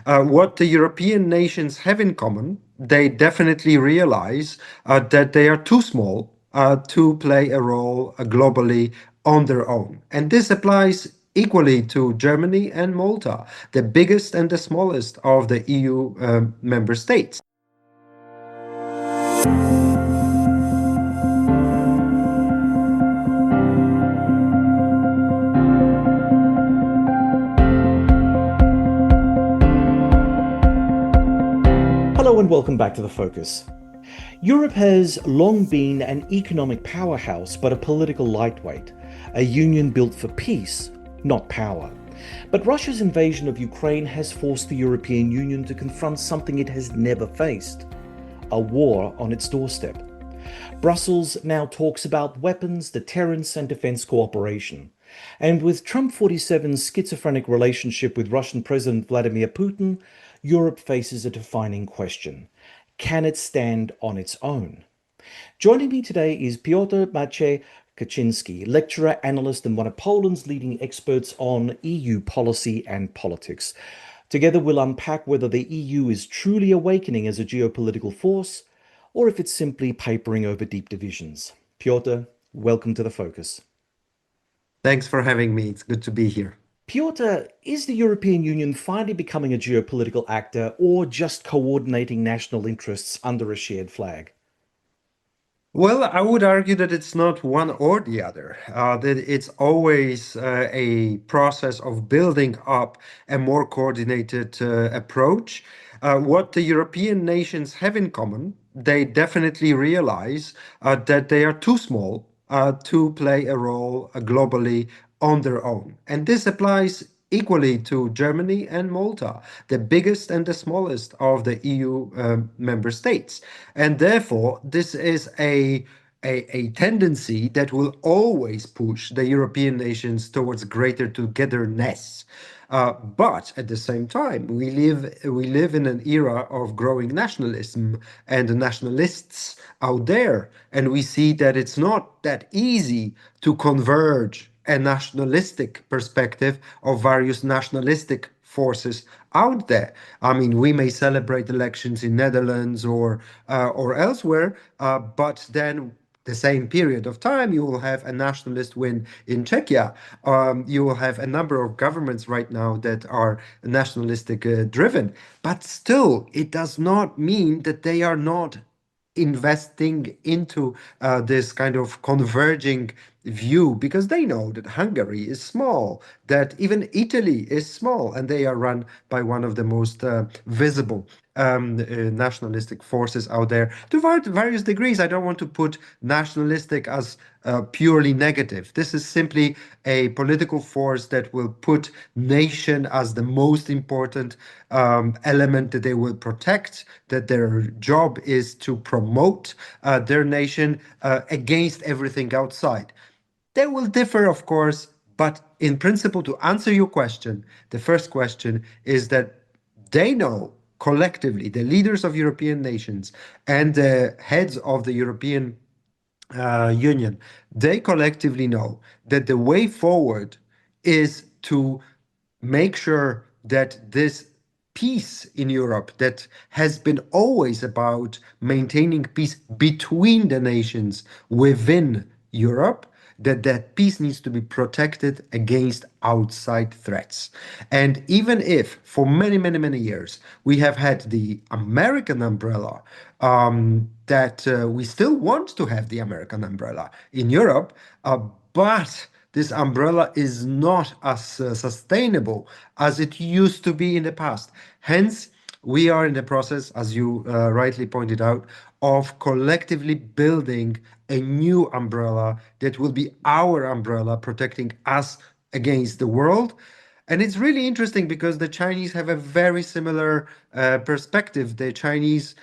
What the European nations have in common, they definitely realize that they are too small to play a role globally on their own. And this applies equally to Germany and Malta, the biggest and the smallest of the EU member states. Hello and welcome back to The Focus. Europe has long been an economic powerhouse but a political lightweight, a union built for peace, not power. But Russia's invasion of Ukraine has forced the European Union to confront something it has never faced: a war on its doorstep. Brussels now talks about weapons, deterrence and defense cooperation. And with Trump 47's schizophrenic relationship with Russian President Vladimir Putin, Europe faces a defining question: can it stand on its own? Joining me today is Piotr Maciej Kaczyński, lecturer, analyst, and one of Poland's leading experts on EU policy and politics. Together we'll unpack whether the EU is truly awakening as a geopolitical force, or if it's simply papering over deep divisions. Piotr, welcome to The Focus. Thanks for having me. It's good to be here. Piotr, is the European Union finally becoming a geopolitical actor or just coordinating national interests under a shared flag? Well, I would argue that it's not one or the other, that it's always a process of building up a more coordinated approach. What the European nations have in common, they definitely realize that they are too small to play a role globally on their own. And this applies equally to Germany and Malta, the biggest and the smallest of the EU member states. And therefore, this is a tendency that will always push the European nations towards greater togetherness. But at the same time, we live in an era of growing nationalism and nationalists out there, and we see that it's not that easy to converge a nationalistic perspective of various nationalistic forces out there. I mean, we may celebrate elections in Netherlands or elsewhere, but then the same period of time, you will have a nationalist win in Czechia. You will have a number of governments right now that are nationalistic driven. But still, it does not mean that they are not investing into this kind of converging view, because they know that Hungary is small, that even Italy is small, and they are run by one of the most visible nationalistic forces out there to various degrees. I don't want to put nationalistic as purely negative. This is simply a political force that will put nation as the most important element that they will protect, that their job is to promote their nation against everything outside. They will differ, of course, but in principle, to answer your question, the first question is that they know collectively, the leaders of European nations and the heads of the European Union, they collectively know that the way forward is to make sure that this peace in Europe that has been always about maintaining peace between the nations within Europe, that peace needs to be protected against outside threats. And even if for many, many, many years we have had the American umbrella, that we still want to have the American umbrella in Europe, but this umbrella is not as sustainable as it used to be in the past. Hence, we are in the process, as you rightly pointed out, of collectively building a new umbrella that will be our umbrella protecting us against the world. And it's really interesting because the Chinese have a very similar perspective. The Chinese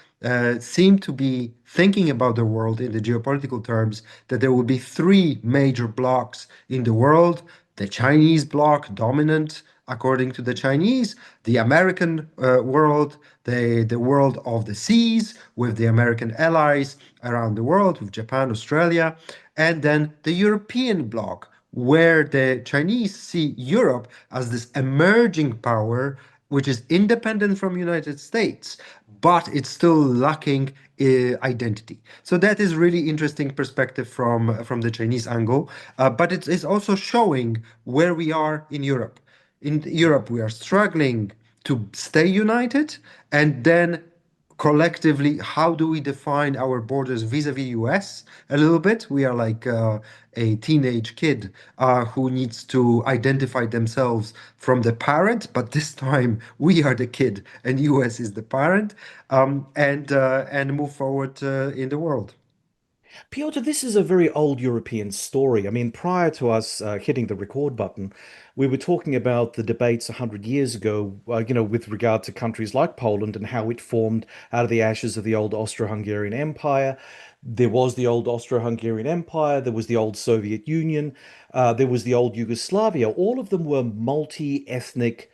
seem to be thinking about the world in the geopolitical terms, that there will be three major blocks in the world: the Chinese bloc, dominant according to the Chinese, the American world, the world of the seas with the American allies around the world, with Japan, Australia, and then the European bloc, where the Chinese see Europe as this emerging power which is independent from United States, but it's still lacking identity. So that is really interesting perspective from the Chinese angle. But it is also showing where we are in Europe. In Europe, we are struggling to stay united, and then collectively, how do we define our borders vis-a-vis US a little bit? We are like a teenage kid who needs to identify themselves from the parent, but this time we are the kid and US is the parent, and move forward in the world. Piotr, this is a very old European story. I mean, prior to us hitting the record button, we were talking about the debates 100 years ago, with regard to countries like Poland and how it formed out of the ashes of the old Austro-Hungarian Empire. There was the old Austro-Hungarian Empire, there was the old Soviet Union, there was the old Yugoslavia. All of them were multi-ethnic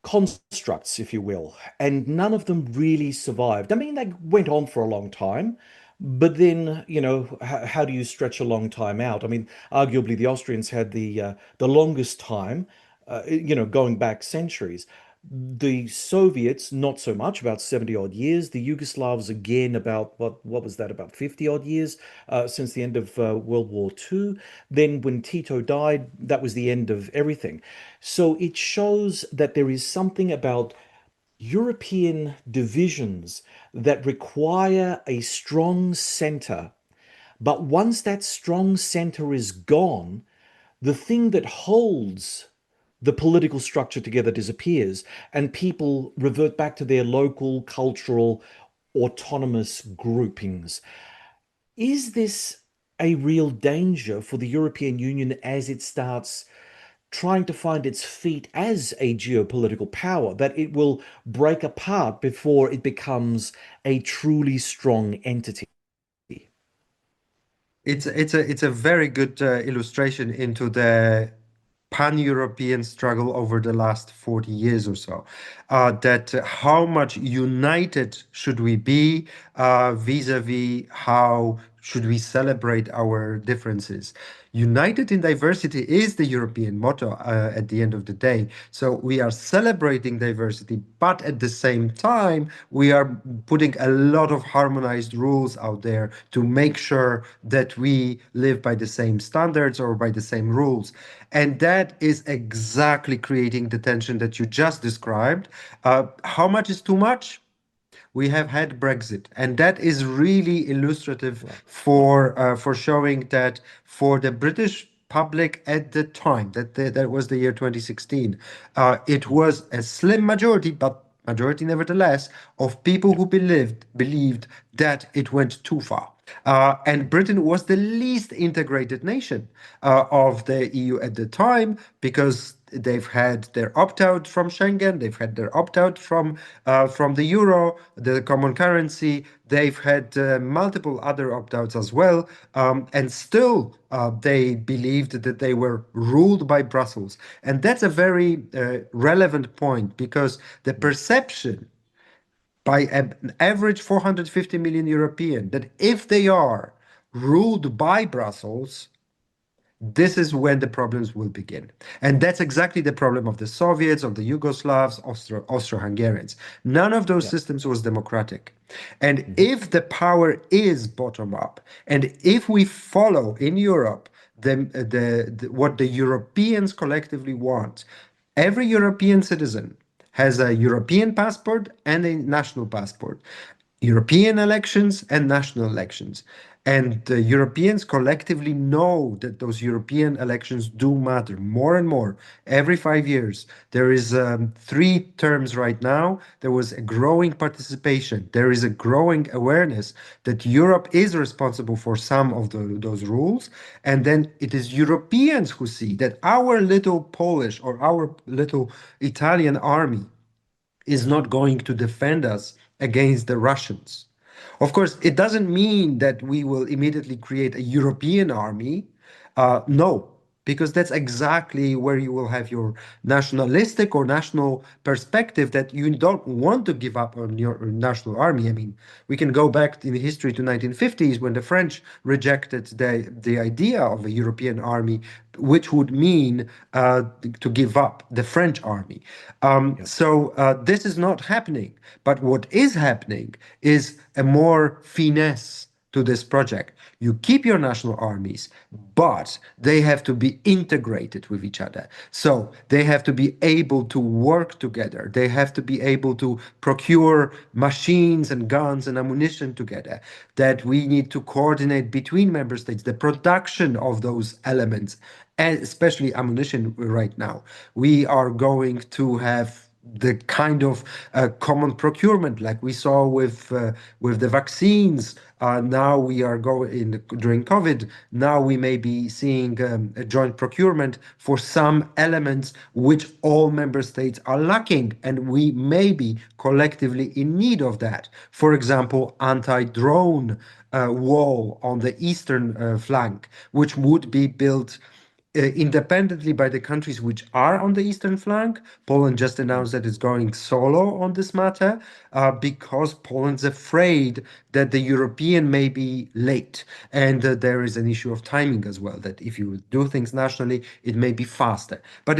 constructs, if you will, and none of them really survived. I mean, they went on for a long time, but then, how do you stretch a long time out? I mean, arguably the Austrians had the longest time, going back centuries. The Soviets, not so much, about 70 odd years. The Yugoslavs, again, about what was that, about 50 odd years since the end of World War II. Then, when Tito died, that was the end of everything. So it shows that there is something about European divisions that require a strong center. But once that strong center is gone, the thing that holds the political structure together disappears, and people revert back to their local cultural autonomous groupings. Is this a real danger for the European Union as it starts trying to find its feet as a geopolitical power, that it will break apart before it becomes a truly strong entity? It's a very good illustration into the pan-European struggle over the last 40 years or so. That how much united should we be vis-a-vis how should we celebrate our differences? United in diversity is the European motto at the end of the day. So we are celebrating diversity, but at the same time, we are putting a lot of harmonized rules out there to make sure that we live by the same standards or by the same rules. And that is exactly creating the tension that you just described. How much is too much? We have had Brexit, and that is really illustrative Right. for showing that for the British public at the time, that was the year 2016, it Mm. was a slim majority, but majority nevertheless, of people who believed that it went too far. And Britain was the least integrated nation of the EU at the time because they've had their opt-out from Schengen, they've had their opt-out from the euro, the common currency. They've had multiple other opt-outs as well, and still they believed that they were ruled by Brussels. And that's a very relevant point because the Mm. perception by an average 450 million European that if they are ruled by Brussels, this is when the problems will begin. And that's exactly the problem of the Soviets, of the Yugoslavs, Austro-Hungarians. None of those Yeah. systems was democratic. And Mhm. if the power is bottom up, and if we follow in Europe what the Europeans collectively want, every European citizen has a European passport and a national passport. European elections and national elections. And the Europeans collectively know that those European elections do matter more and more. Every 5 years, there is 3 terms right now. There was a growing participation. There is a growing awareness that Europe is responsible for some of those rules. And then it is Europeans who see that our little Polish or our little Italian army is not going to defend us against the Russians. Of course, it doesn't mean that we will immediately create a European army. No, because that's exactly where you will have your nationalistic or national perspective that you don't want to give up on your national army. I mean, we can go back in history to 1950s when the French rejected the idea of a European army, which would mean to give up the French army. Yep. This is not happening. But what is happening is a more finesse to this project. You keep your national armies, but they have to be integrated with each other. So they have to be able to work together. They have to be able to procure machines and guns and ammunition together. That we need to coordinate between member states the production of those elements, and especially ammunition right now. We are going to have the kind of common procurement like we saw with the vaccines. Now we are going in during COVID. Now we may be seeing a joint procurement for some elements which all member states are lacking, and we may be collectively in need of that. For example, anti-drone wall on the eastern flank, which would be built independently by the countries which are on the eastern flank. Poland just announced that it's going solo on this matter because Poland's afraid that the European may be late. And there is an issue of timing as well, that if you do things nationally, it may be faster. But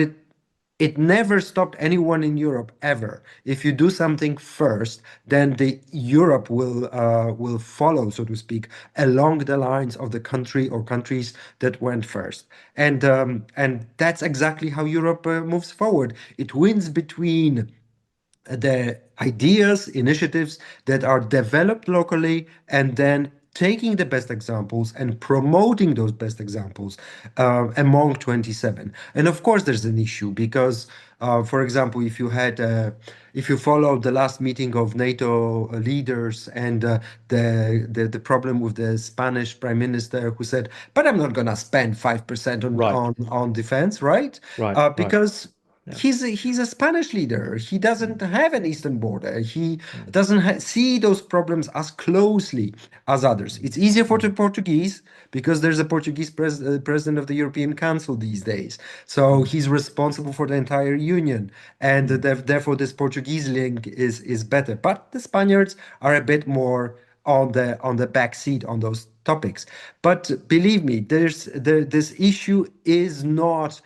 it never stopped anyone in Europe ever. If you do something first, then the Europe will follow, so to speak, along the lines of the country or countries that went first. And that's exactly how Europe moves forward. It wins between the ideas, initiatives that are developed locally, and then taking the best examples and promoting those best examples among 27. And of course, there's an issue because, for example, if you followed the last meeting of NATO leaders and the problem with the Spanish Prime Minister who said, "But I'm not gonna spend 5% Right. on defense," right? Right. Right. Because Yeah. he's a Spanish leader. He doesn't Mm, have an eastern border. He mm, doesn't see those problems as closely as others. mm, It's easier for the mm, Portuguese because there's a Portuguese president of the European Council these days. So mm, he's responsible for the entire union, and mm, therefore this Portuguese link is better. But the Spaniards are a bit more on the back seat on those topics. But believe me, this issue is not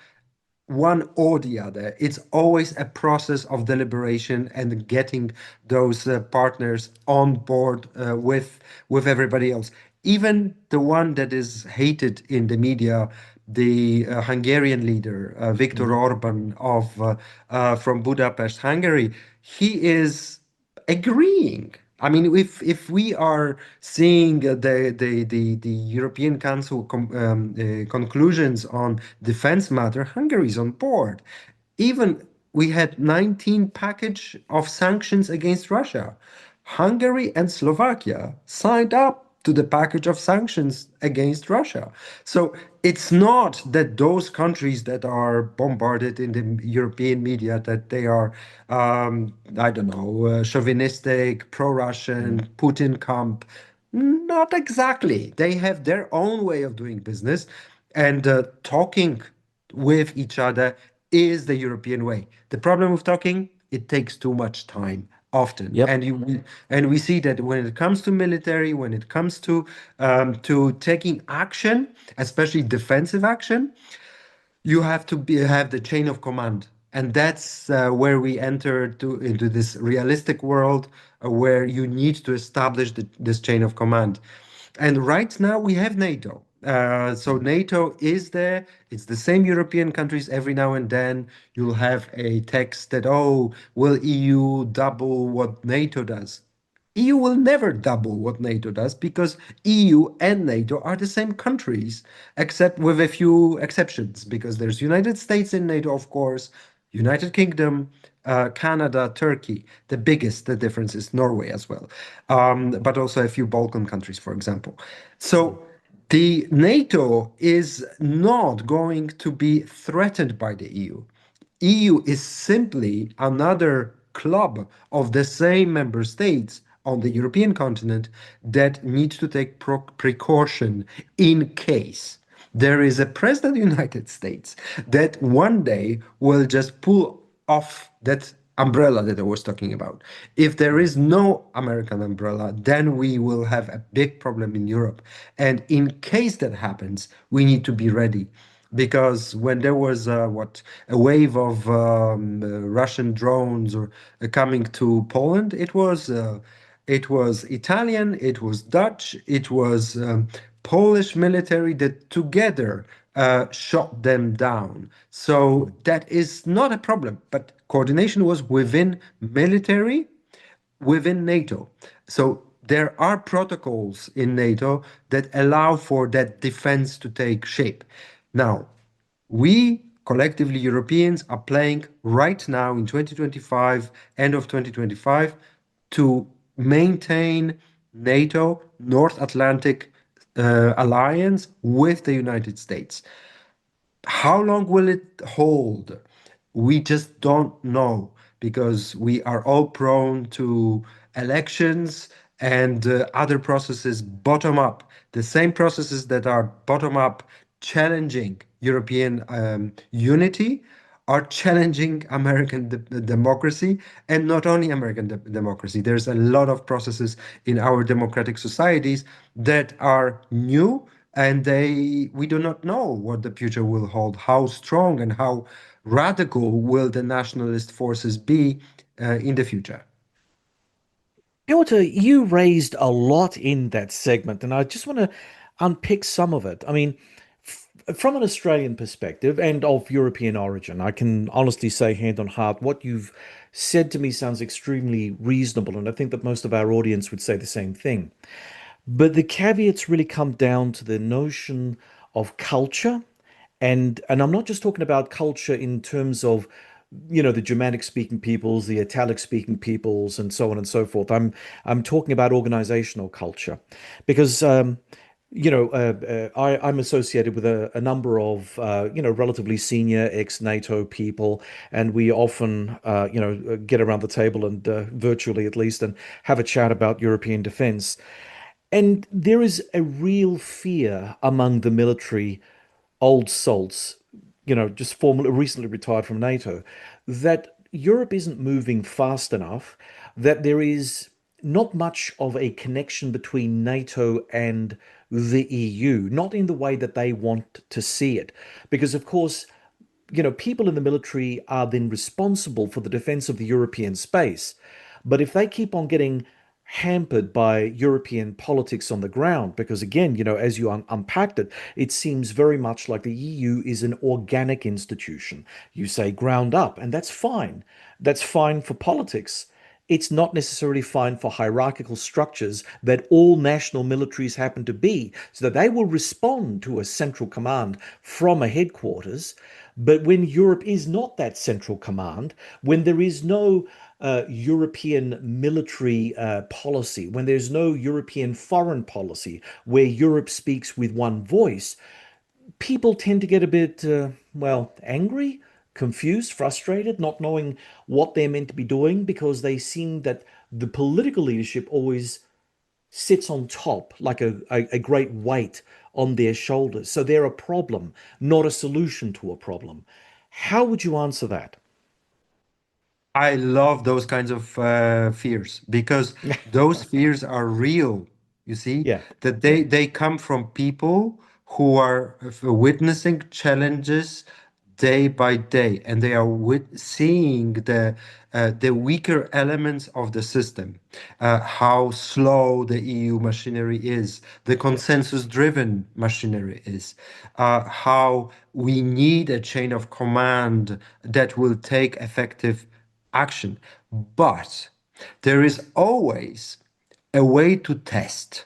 one or the other. It's always a process of deliberation and getting those partners on board with everybody else. Even the one that is hated in the media, the Hungarian leader Viktor mm, Orban of from Budapest, Hungary, he is agreeing. I mean, if we are seeing the European Council conclusions on defense matter, Hungary is on board. Even we had 19 package of sanctions against Russia. Hungary and Slovakia signed up to the package of sanctions against Russia. So it's not that those countries that are bombarded in the European media that they are, I don't know, chauvinistic, mm, pro-Russian, Putin camp. Not exactly. They have their own way of doing business, and talking with each other is the European way. The problem with talking, it takes too much time often, yep. and and we see that when it comes to military, when it comes to taking action, especially defensive action, you have to have the chain of command, and that's where we enter into this realistic world where you need to establish this chain of command. And right now we have NATO. So Mm, NATO is there. It's the same European countries. Every now and then you'll have a text that, oh, will EU double what NATO does? EU will never double what NATO does because EU and NATO are the same countries, except with a few exceptions, because there's United States in NATO, of course, United Kingdom, Canada, Turkey. The difference is Norway as well, but also a few Balkan countries, for example. mm, So the NATO is not going to be threatened by the EU. EU is simply another club of the same member states on the European continent that need to take precaution in case. There is a president of the United States that one day will just pull off that umbrella that I was talking about. If there is no American umbrella, then we will have a big problem in Europe. And in case that happens, we need to be ready. Because when there was a wave of Russian drones or coming to Poland, it was Italian, it was Dutch, it was Polish military that together shot them down. So that is not a problem. But coordination was within military, within NATO. So there are protocols in NATO that allow for that defense to take shape. Now, we collectively Europeans are playing right now in 2025, end of 2025, to maintain NATO, North Atlantic alliance with the United States. How long will it hold? We just don't know because we are all prone to elections and other processes bottom up. The same processes that are bottom up challenging European unity are challenging American democracy, and not only American democracy. There's a lot of processes in our democratic societies that are new, and we do not know what the future will hold. How strong and how radical will the nationalist forces be in the future? Piotr, you raised a lot in that segment, and I just want to unpick some of it. I mean, from an Australian perspective and of European origin, I can honestly say, hand on heart, what you've said to me sounds extremely reasonable, and I think that most of our audience would say the same thing. But the caveats really come down to the notion of culture, and I'm not just talking about culture in terms of the Germanic speaking peoples, the Italic speaking peoples, and so on and so forth. I'm talking about organizational culture, because I'm associated with a number of relatively senior ex-NATO people, and we often get around the table and virtually at least and have a chat about European defense. And there is a real fear among the military old salts, just formerly recently retired from NATO, that Europe isn't moving fast enough, that there is not much of a connection between NATO and the EU, not in the way that they want to see it. Because, of course, people in the military are then responsible for the defense of the European space. But if they keep on getting hampered by European politics on the ground, because again, as you unpacked it, it seems very much like the EU is an organic institution. You say ground up, and that's fine. That's fine for politics. It's not necessarily fine for hierarchical structures that all national militaries happen to be, so that they will respond to a central command from a headquarters. But when Europe is not that central command, when there is no European military policy, when there's no European foreign policy where Europe speaks with one voice, people tend to get a bit, angry, confused, frustrated, not knowing what they're meant to be doing because they seem that the political leadership always sits on top like a great weight on their shoulders. So they're a problem, not a solution to a problem. How would you answer that? I love those kinds of fears because those fears are real. You see, Yeah. that they come from people who are witnessing challenges day by day, and they are seeing the weaker elements of the system, how slow the EU machinery is, the consensus-driven machinery is, how we need a chain of command that will take effective action. But there is always a way to test.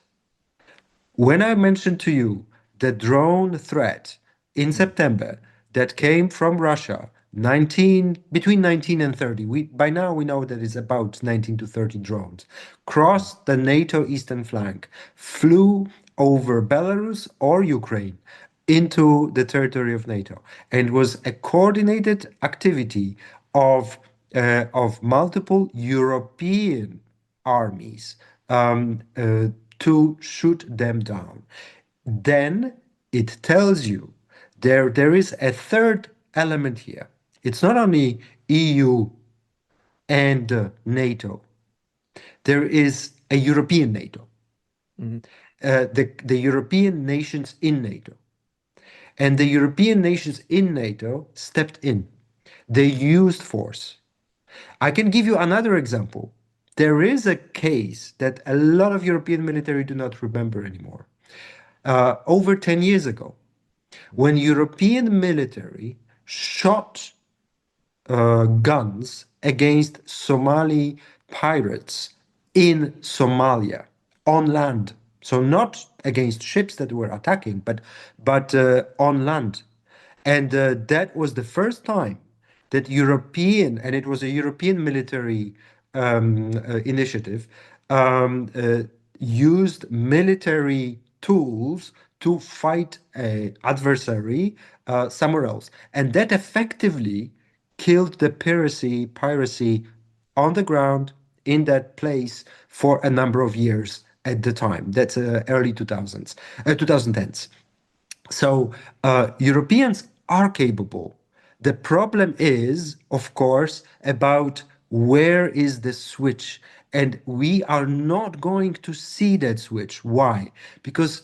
When I mentioned to you the drone threat in Mm. September that came from Russia, 19 between 19 and 30, by now we know that it's about 19 to 30 drones, crossed the NATO eastern flank, flew over Belarus or Ukraine into the territory of NATO, and was a coordinated activity of multiple European armies to shoot them down. Then it tells you there is a third element here. It's not only EU and NATO. There is a European NATO, Mhm. the European nations in NATO. And the European nations in NATO stepped in. They used force. I can give you another example. There is a case that a lot of European military do not remember anymore. Over 10 years ago, when European military shot guns against Somali pirates in Somalia on land. So not against ships that were attacking, but on land. And that was the first time that European, and it was a European military initiative, used military tools to fight a adversary somewhere else. And that effectively killed the piracy on the ground in that place for a number of years at the time. That's early 2000s, 2010s. So Europeans are capable. The problem is, of course, about where is the switch. And we are not going to see that switch. Why? Because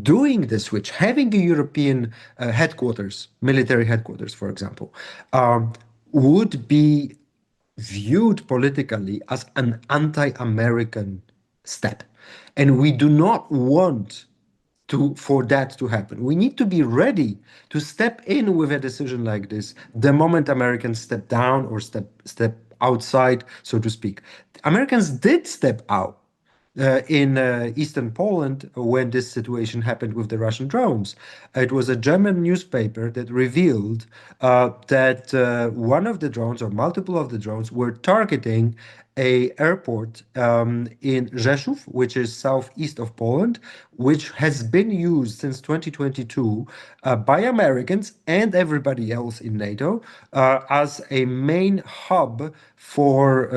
doing the switch, having a European headquarters, military headquarters, for example, would be viewed politically as an anti-American step. And we do not want for that to happen. We need to be ready to step in with a decision like this the moment Americans step down or step outside, so to speak. Americans did step out in eastern Poland when this situation happened with the Russian drones. It was a German newspaper that revealed that one of the drones or multiple of the drones were targeting a airport in Rzeszów, which is southeast of Poland, which has been used since 2022 by Americans and everybody else in NATO as a main hub for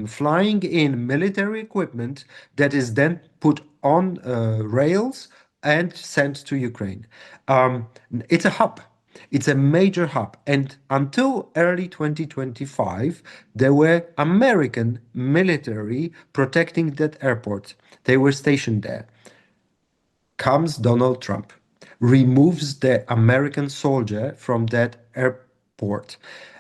flying in military equipment that is then put on rails and sent to Ukraine. It's a hub. It's a major hub. And until early 2025, there were American military protecting that airport. They were stationed there. Comes Donald Trump, removes the American soldier from that airport.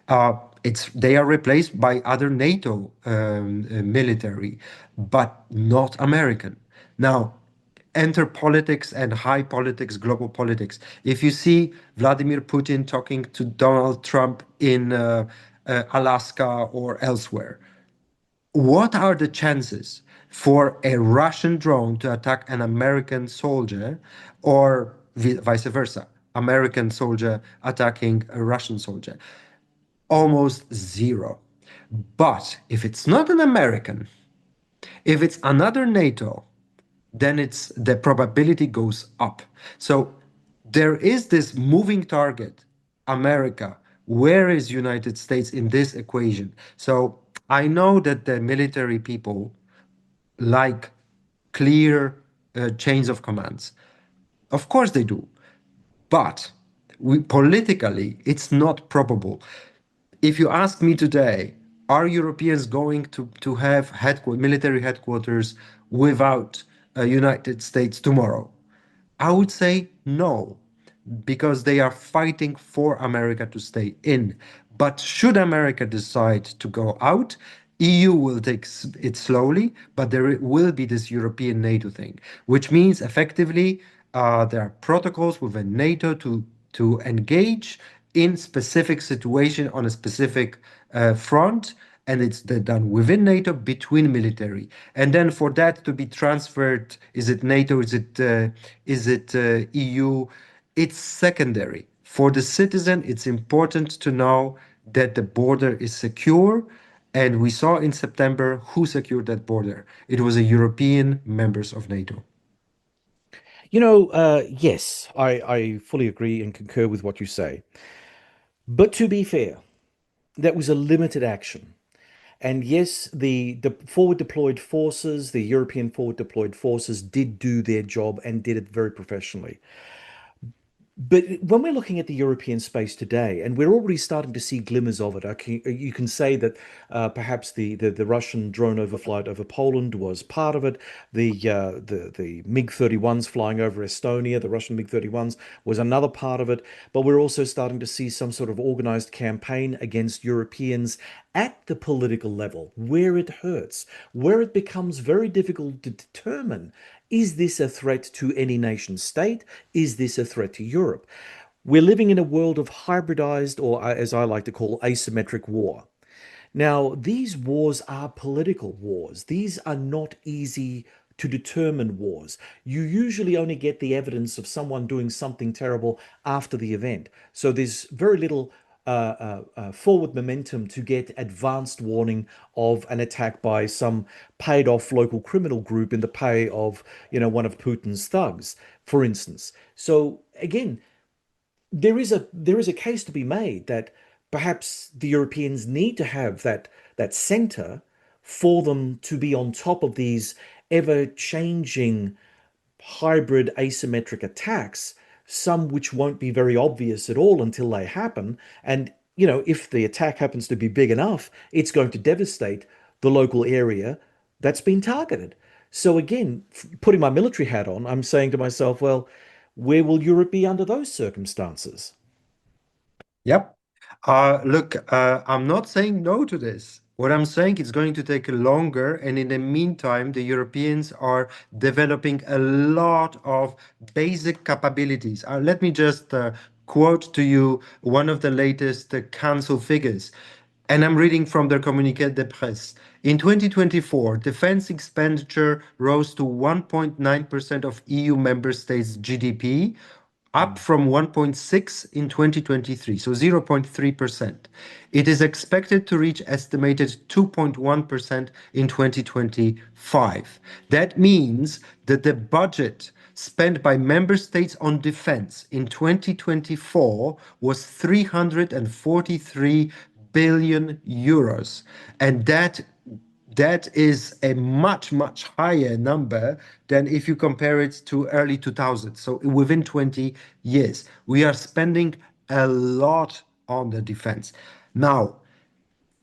They are replaced by other NATO military, but not American. Now, enter politics and high politics, global politics. If you see Vladimir Putin talking to Donald Trump in Alaska or elsewhere, what are the chances for a Russian drone to attack an American soldier or vice versa? American soldier attacking a Russian soldier? Almost zero. But if it's not an American, if it's another NATO, then it's the probability goes up. So there is this moving target, America. Where is United States in this equation? So I know that the military people like clear chains of commands. Of course they do. But politically, it's not probable. If you ask me today, are Europeans going to have military headquarters without United States tomorrow? I would say no, because they are fighting for America to stay in. But should America decide to go out, EU will take it slowly, but there will be this European NATO thing, which means effectively there are protocols within NATO to engage in specific situation on a specific front, and it's done within NATO between military. And then for that to be transferred, is it NATO? Is it EU? It's secondary. For the citizen, it's important to know that the border is secure. And we saw in September who secured that border. It was a European members of NATO. Yes, I fully agree and concur with what you say. But to be fair, that was a limited action. And yes, the forward deployed forces, the European forward deployed forces did do their job and did it very professionally. But when we're looking at the European space today, and we're already starting to see glimmers of it, okay, you can say that perhaps the Russian drone overflight over Poland was part of it. The MiG-31s flying over Estonia, the Russian MiG-31s, was another part of it. But we're also starting to see some sort of organized campaign against Europeans at the political level, where it hurts, where it becomes very difficult to determine, is this a threat to any nation state? Is this a threat to Europe? We're living in a world of hybridized, or as I like to call, asymmetric war. Now, these wars are political wars. These are not easy to determine wars. You usually only get the evidence of someone doing something terrible after the event. So there's very little forward momentum to get advanced warning of an attack by some paid off local criminal group in the pay of, one of Putin's thugs, for instance. So again, there is a case to be made that perhaps the Europeans need to have that center for them to be on top of these ever changing hybrid asymmetric attacks, some which won't be very obvious at all until they happen. And, if the attack happens to be big enough, it's going to devastate the local area that's been targeted. So, again, putting my military hat on, I'm saying to myself, well, where will Europe be under those circumstances? Yep. Look, I'm not saying no to this. What I'm saying is going to take longer, and in the meantime, the Europeans are developing a lot of basic capabilities. Let me just quote to you one of the latest council figures, and I'm reading from their communiqué de presse. In 2024, defense expenditure rose to 1.9% of EU member states' GDP, up Mm. from 1.6 in 2023, so 0.3%. It is expected to reach estimated 2.1% in 2025. That means that the budget spent by member states on defense in 2024 was 343 billion euros. And that is a much, much higher number than if you compare it to early 2000s. So within 20 years, we are spending a lot on the defense. Now,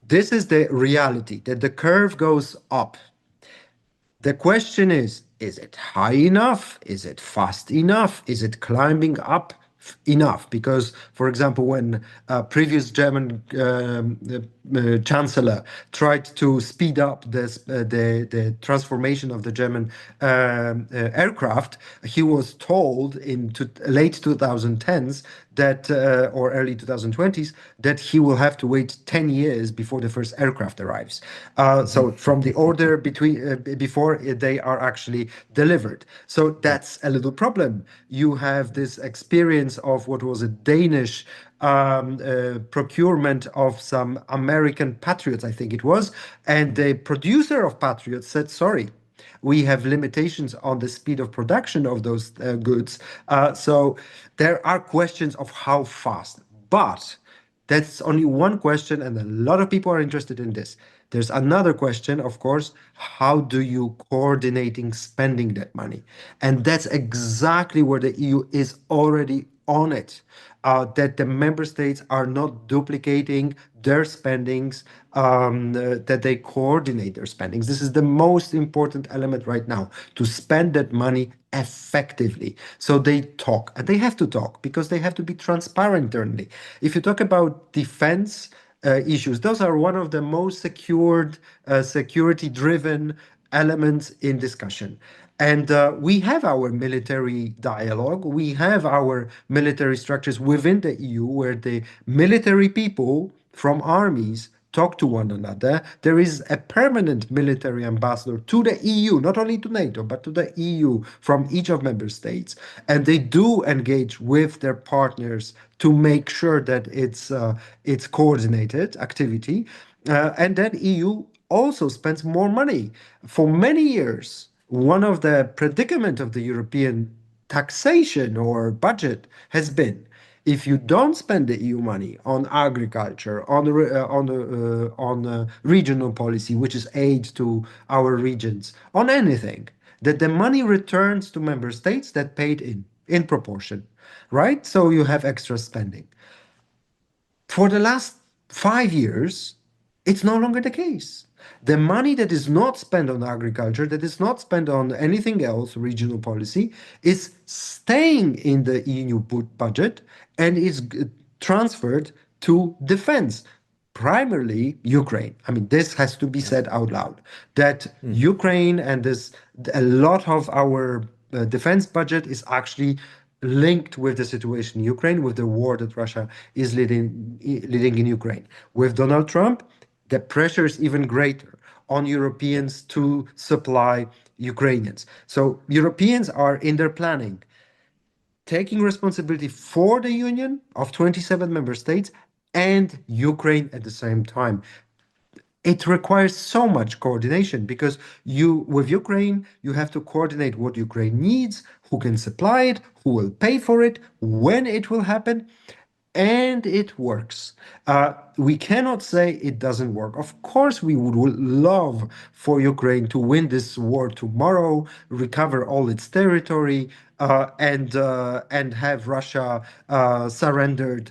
this is the reality that the curve goes up. The question is it high enough? Is it fast enough? Is it climbing up enough? Because, for example, when previous German chancellor tried to speed up the transformation of the German aircraft, he was told in late 2010s that or early 2020s that he will have to wait 10 years before the first aircraft arrives. So from the order before they are actually delivered. So Yeah. that's a little problem. You have this experience of what was a Danish procurement of some American Patriots, I think it was, and the producer of Patriots said, sorry, we have limitations on the speed of production of those goods. So there are questions of how fast, but that's only one question, and a lot of people are interested in this. There's another question, of course, how do you coordinating spending that money? And that's exactly where the EU is already on it. That the member states are not duplicating their spendings, that they coordinate their spendings. This is the most important element right now, to spend that money effectively. So they talk, and they have to talk because they have to be transparent internally. If you talk about defense issues, those are one of the most secured, security-driven elements in discussion. And we have our military dialogue. We have our military structures within the EU where the military people from armies talk to one another. There is a permanent military ambassador to the EU, not only to NATO, but to the EU from each of member states. And they do engage with their partners to make sure that it's coordinated activity. And then EU also spends more money. For many years, one of the predicament of the European taxation or budget has been if you don't spend the EU money on agriculture, on regional policy, which is aid to our regions, on anything, that the money returns to member states that paid in. in proportion, right? So you have extra spending. For the last 5 years, it's no longer the case. The money that is not spent on agriculture, that is not spent on anything else, regional policy, is staying in the EU budget and is transferred to defense, primarily Ukraine. I mean, this has to be Yeah. said out loud that Mm. Ukraine and this a lot of our defense budget is actually linked with the situation in Ukraine, with the war that Russia is leading in Ukraine. With Donald Trump, the pressure is even greater on Europeans to supply Ukrainians. So Europeans are in their planning taking responsibility for the union of 27 member states and Ukraine at the same time. It requires so much coordination because you with Ukraine you have to coordinate what Ukraine needs, who can supply it, who will pay for it, when it will happen, and it works. We cannot say it doesn't work. Of course, we would love for Ukraine to win this war tomorrow, recover all its territory, and have Russia surrendered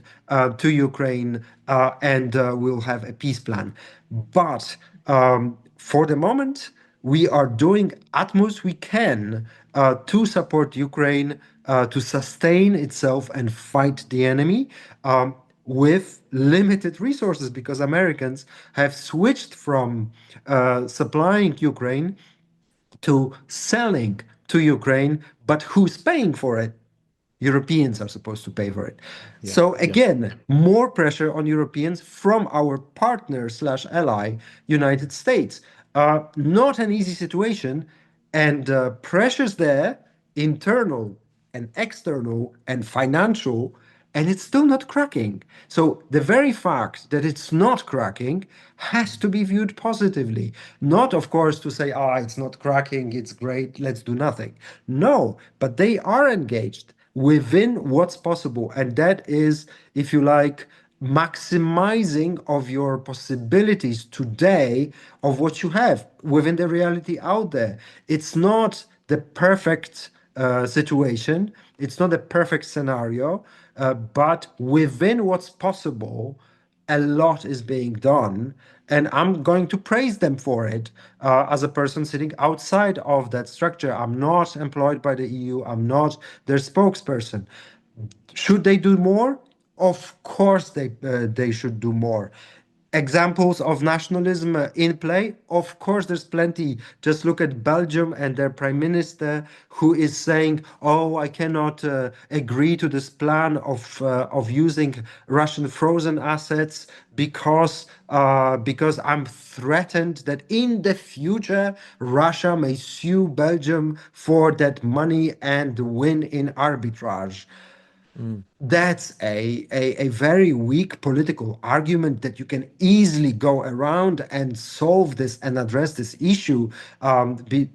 to Ukraine, and we'll have a peace plan. But for the moment, we are doing utmost we can to support Ukraine to sustain itself and fight the enemy with limited resources because Americans have switched from supplying Ukraine to selling to Ukraine, but who's paying for it? Europeans are supposed to pay for it. Yeah. So Yeah. again, more pressure on Europeans from our partner slash ally, United States. Not an easy situation, and pressures there, internal and external and financial, and it's still not cracking. So the very fact that it's not cracking has to be viewed positively. Not, of course, to say, ah, it's not cracking, it's great, let's do nothing. No, but they are engaged within what's possible. And that is, if you like, maximizing of your possibilities today of what you have within the reality out there. It's not the perfect situation. It's not a perfect scenario, but within what's possible, a lot is being done. And I'm going to praise them for it as a person sitting outside of that structure. I'm not employed by the EU, I'm not their spokesperson. Should they do more? Of course, they should do more. Examples of nationalism in play? Of course, there's plenty. Just look at Belgium and their prime minister, who is saying, "Oh, I cannot agree to this plan of using Russian frozen assets because I'm threatened that in the future Russia may sue Belgium for that money and win in arbitrage." Mm. That's a very weak political argument that you can easily go around and solve this and address this issue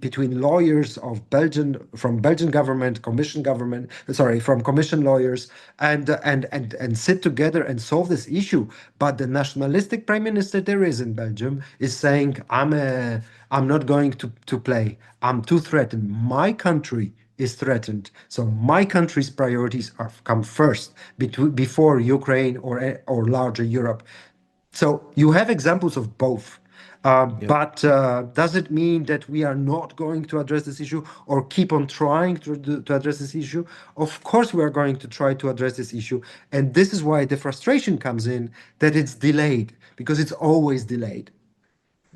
between lawyers of Belgian from Belgian government, commission government, sorry, from commission lawyers, and sit together and solve this issue. But the nationalistic prime minister there is in Belgium is saying, I'm not going to play. I'm too threatened. My country is threatened. So my country's priorities are come first before Ukraine or larger Europe. So you have examples of both. Yep. But does it mean that we are not going to address this issue or keep on trying to address this issue? Of course, we are going to try to address this issue. And this is why the frustration comes in that it's delayed, because it's always delayed.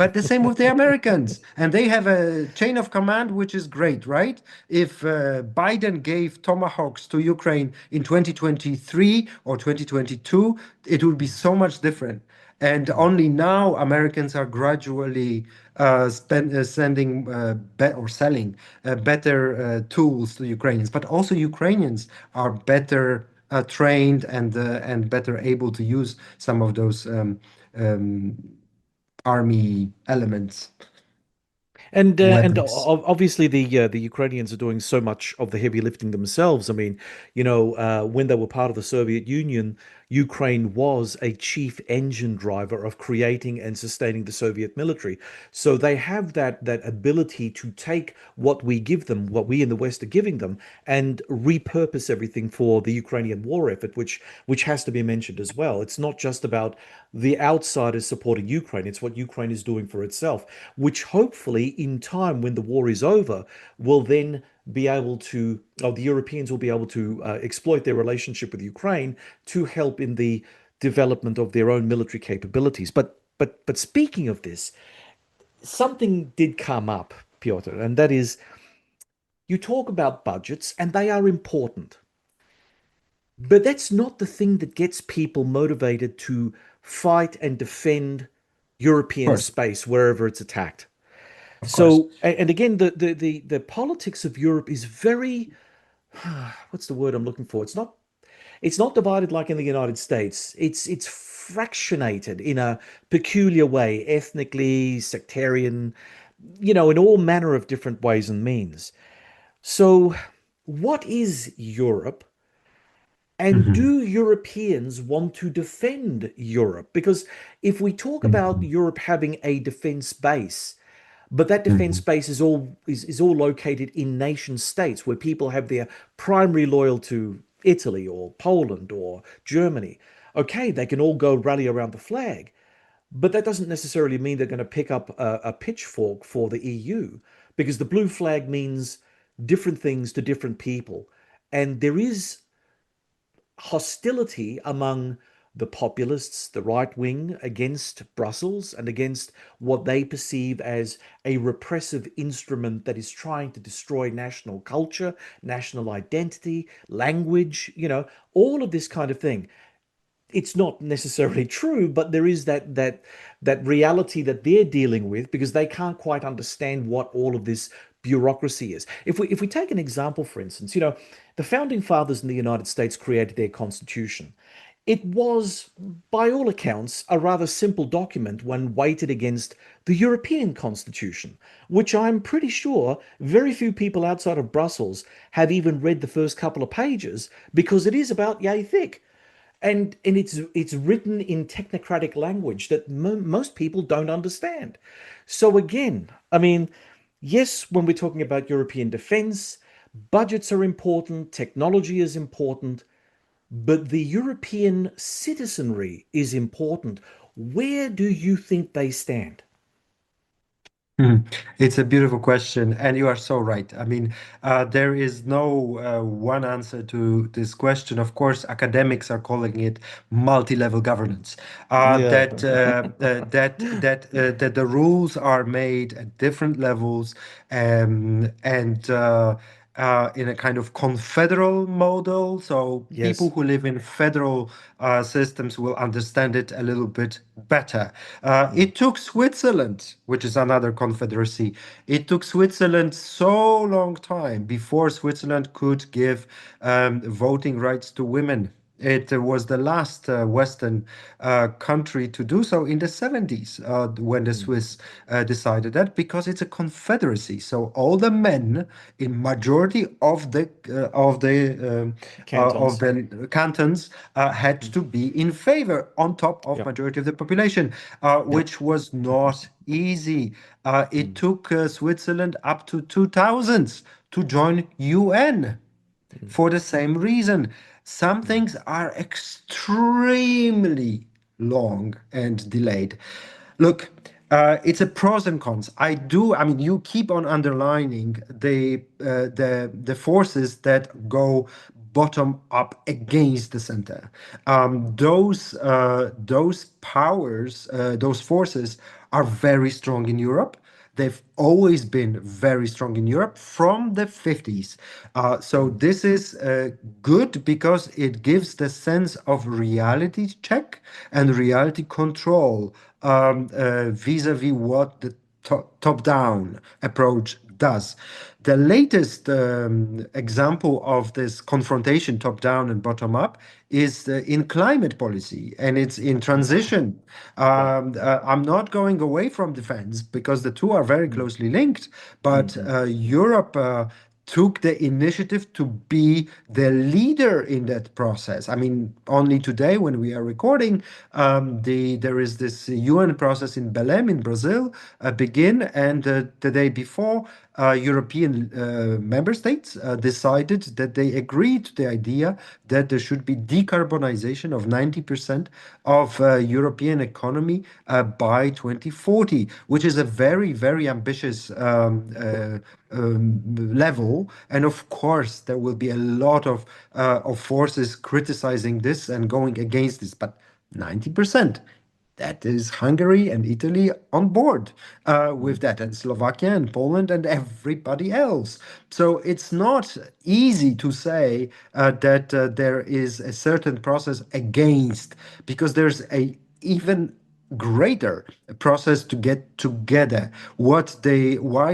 But the same with the Americans, and they have a chain of command which is great, right? If Biden gave tomahawks to Ukraine in 2023 or 2022, it would be so much different. And Mm. only now Americans are gradually sending or selling better tools to Ukrainians, but also Ukrainians are better trained and better able to use some of those um, army elements, And weapons. obviously the Ukrainians are doing so much of the heavy lifting themselves. I mean, when they were part of the Soviet Union, Ukraine was a chief engine driver of creating and sustaining the Soviet military. So they have that ability to take what we give them, what we in the West are giving them, and repurpose everything for the Ukrainian war effort, which has to be mentioned as well. It's not just about the outsiders supporting Ukraine, it's what Ukraine is doing for itself, which hopefully in time when the war is over will then be able to, or the Europeans will be able to exploit their relationship with Ukraine to help in the development of their own military capabilities. But speaking of this, something did come up, Piotr, and that is you talk about budgets and they are important. But that's not the thing that gets people motivated to fight and defend Of European course, space wherever it's attacked. of course. So, and again, the politics of Europe is very, what's the word I'm looking for? It's not divided like in the United States. It's fractionated in a peculiar way, ethnically, sectarian, in all manner of different ways and means. So, what is Europe? And Mhm, do Europeans want to defend Europe? Because if we talk about mhm, Europe having a defense base, but that defense mhm, base is all located in nation states where people have their primary loyal to Italy or Poland or Germany. Okay, they can all go rally around the flag, but that doesn't necessarily mean they're going to pick up a pitchfork for the EU because the blue flag means different things to different people. And there is hostility among the populists, the right wing, against Brussels and against what they perceive as a repressive instrument that is trying to destroy national culture, national identity, language, all of this kind of thing. It's not necessarily true, but there is that reality that they're dealing with because they can't quite understand what all of this bureaucracy is. If we take an example, for instance, the founding fathers in the United States created their constitution. It was, by all accounts, a rather simple document when weighted against the European Constitution, which I'm pretty sure very few people outside of Brussels have even read the first couple of pages because it is about yay thick and it's written in technocratic language that most people don't understand. So again, I mean, yes, when we're talking about European defense, budgets are important, technology is important, but the European citizenry is important. Where do you think they stand? mhm. It's a beautiful question, and you are so right. I mean, there is no one answer to this question. Of course, academics are calling it multi-level governance. Yeah. That the rules are made at different levels, and in a kind of confederal model. So people Yes. who live in federal systems will understand it a little bit better. Mm, It took Switzerland, which is another confederacy, it took Switzerland so long time before Switzerland could give voting rights to women. It was the last Western country to do so in the 70s when the mm. Swiss decided that because it's a confederacy. So all the men in majority of Cantons. the cantons had Mm. to be in favor on top of Yep. majority of the population, Yep. which was not easy. It Mm, took Switzerland up to 2000s to join UN mm, for the same reason. Some mm, things are extremely long and delayed. Look, it's a pros and cons. I mean, you keep on underlining the forces that go bottom up against the center. Those powers, those forces are very strong in Europe. They've always been very strong in Europe from the 50s. So mm, this is good because it gives the sense of reality check and reality control vis-a-vis what the top-down approach does. The latest example of this confrontation, top-down and bottom-up, is in climate policy, and it's in mm. transition. Right. I'm not going away from defense because the two are very Mm, closely linked, mm, but mm, Europe took the initiative to be the leader in that process. I mean, only today when we are recording, there is this UN process in Belém in Brazil begin, and the day before, European member states decided that they agreed to the idea that there should be decarbonization of 90% of European economy by 2040, which is a very, very ambitious level. And of course, there will be a lot of forces criticizing this and going against this. But 90%. That is Hungary and Italy on board with that, and Slovakia and Poland and everybody else. So it's not easy to say that there is a certain process against, because there's a even greater process to get together. Why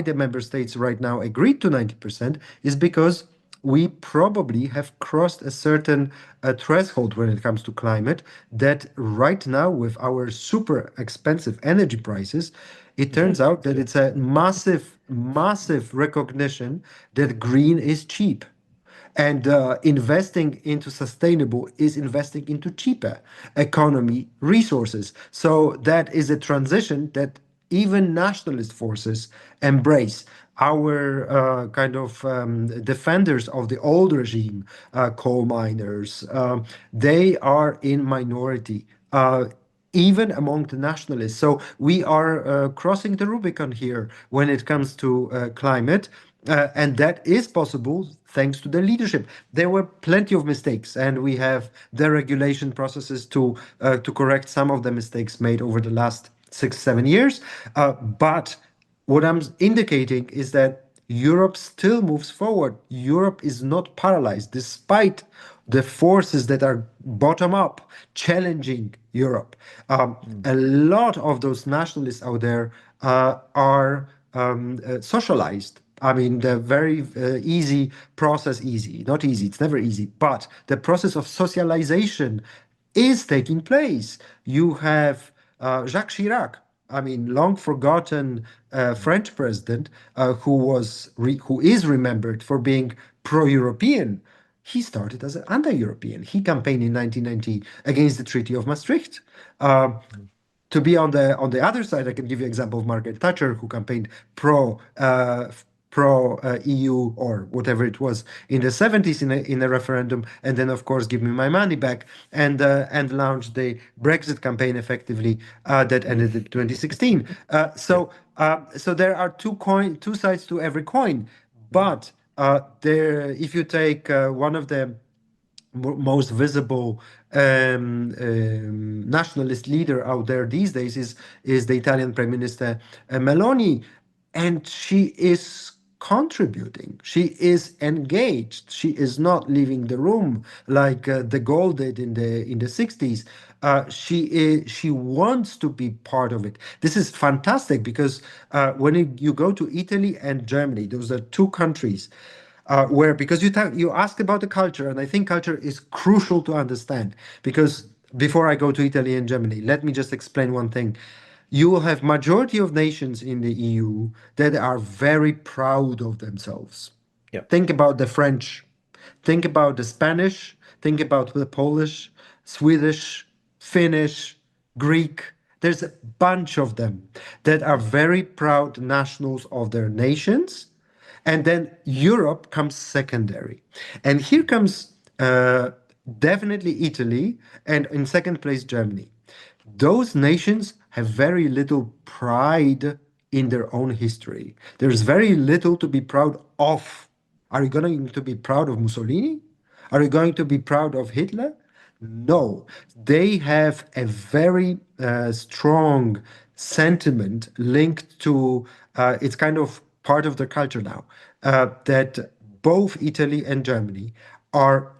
the member states right now agreed to 90% is because we probably have crossed a certain threshold when it comes to climate, that right now with our super expensive energy prices, it turns out that it's a massive, massive recognition that green is cheap. And investing into sustainable is investing into cheaper economy resources. So that is a transition that even nationalist forces embrace. Our kind of defenders of the old regime, coal miners, they are in minority. Even among the nationalists. So we are crossing the Rubicon here when it comes to climate. And that is possible thanks to the leadership. There were plenty of mistakes, and we have the regulation processes to correct some of the mistakes made over the last 6, 7 years. But what I'm indicating is that Europe still moves forward. Europe is not paralyzed, despite the forces that are bottom up challenging Europe. A lot of those nationalists out there are socialized. I mean, the very easy process, easy, not easy, it's never easy, but the process of socialization is taking place. You have Jacques Chirac, I mean, long forgotten French president who is remembered for being pro-European. He started as an anti-European. He campaigned in 1990 against the Treaty of Maastricht. To be on the other side, I can give you an example of Margaret Thatcher, who campaigned pro EU or whatever it was in the 70s in a referendum, and then of course give me my money back, and launched the Brexit campaign effectively that ended in 2016. So there are two sides to every coin, but if you take one of the most visible nationalist leader out there these days is the Italian Prime Minister Meloni, and she is contributing. She is engaged. She is not leaving the room like de Gaulle did in the 60s. She wants to be part of it. This is fantastic because when you go to Italy and Germany, those are two countries where, because you asked about the culture, and I think culture is crucial to understand. Because before I go to Italy and Germany, let me just explain one thing. You will have majority of nations in the EU that are very proud of themselves. Yep. Think about the French, think about the Spanish, think about the Polish, Swedish, Finnish, Greek. There's a bunch of them that are very proud nationals of their nations, and then Europe comes secondary. And here comes definitely Italy, and in second place, Germany. Those nations have very little pride in their own history. There's very little to be proud of. Are you going to be proud of Mussolini? Are you going to be proud of Hitler? No, they have a very strong sentiment linked to it's kind of part of their culture now that both Italy and Germany are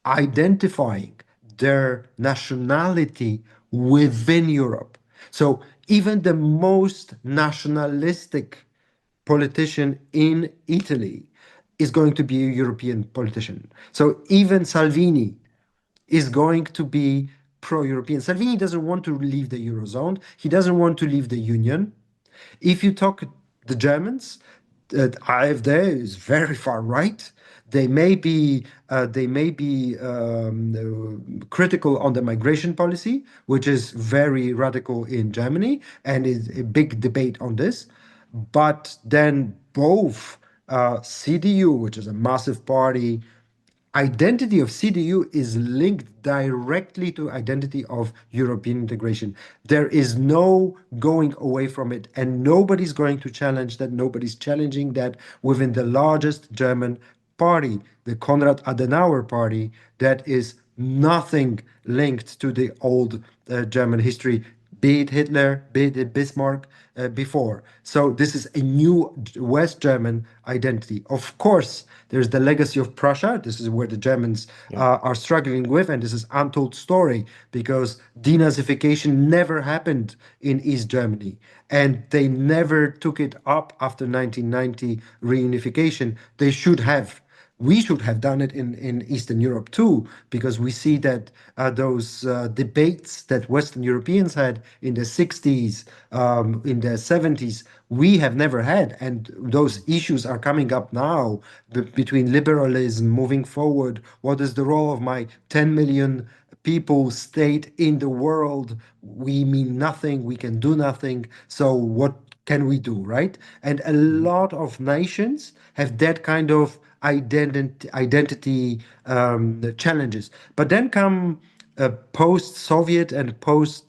identifying their nationality within Europe. So even the most nationalistic politician in Italy is going to be a European politician. So even Salvini is going to be pro-European. Salvini doesn't want to leave the Eurozone. He doesn't want to leave the Union. If you talk the Germans, AfD is very far right. They may be critical on the migration policy, which is very radical in Germany, and is a big debate on this. But then both CDU, which is a massive party, identity of CDU is linked directly to identity of European integration. There is no going away from it, and nobody's going to challenge that. Nobody's challenging that within the largest German party, the Konrad Adenauer party, that is nothing linked to the old German history, be it Hitler, be it Bismarck before. So this is a new West German identity. Of course, there's the legacy of Prussia. This is where the Germans are struggling with, and this is untold story because denazification never happened in East Germany, and they never took it up after 1990 reunification. They should have. We should have done it in Eastern Europe too, because we see that those debates that Western Europeans had in the 60s, in the 70s, we have never had. And those issues are coming up now between liberalism moving forward. What is the role of my 10 million people state in the world? We mean nothing, we can do nothing. So what can we do, right? And a lot of nations have that kind of identity challenges. But then come post-Soviet and post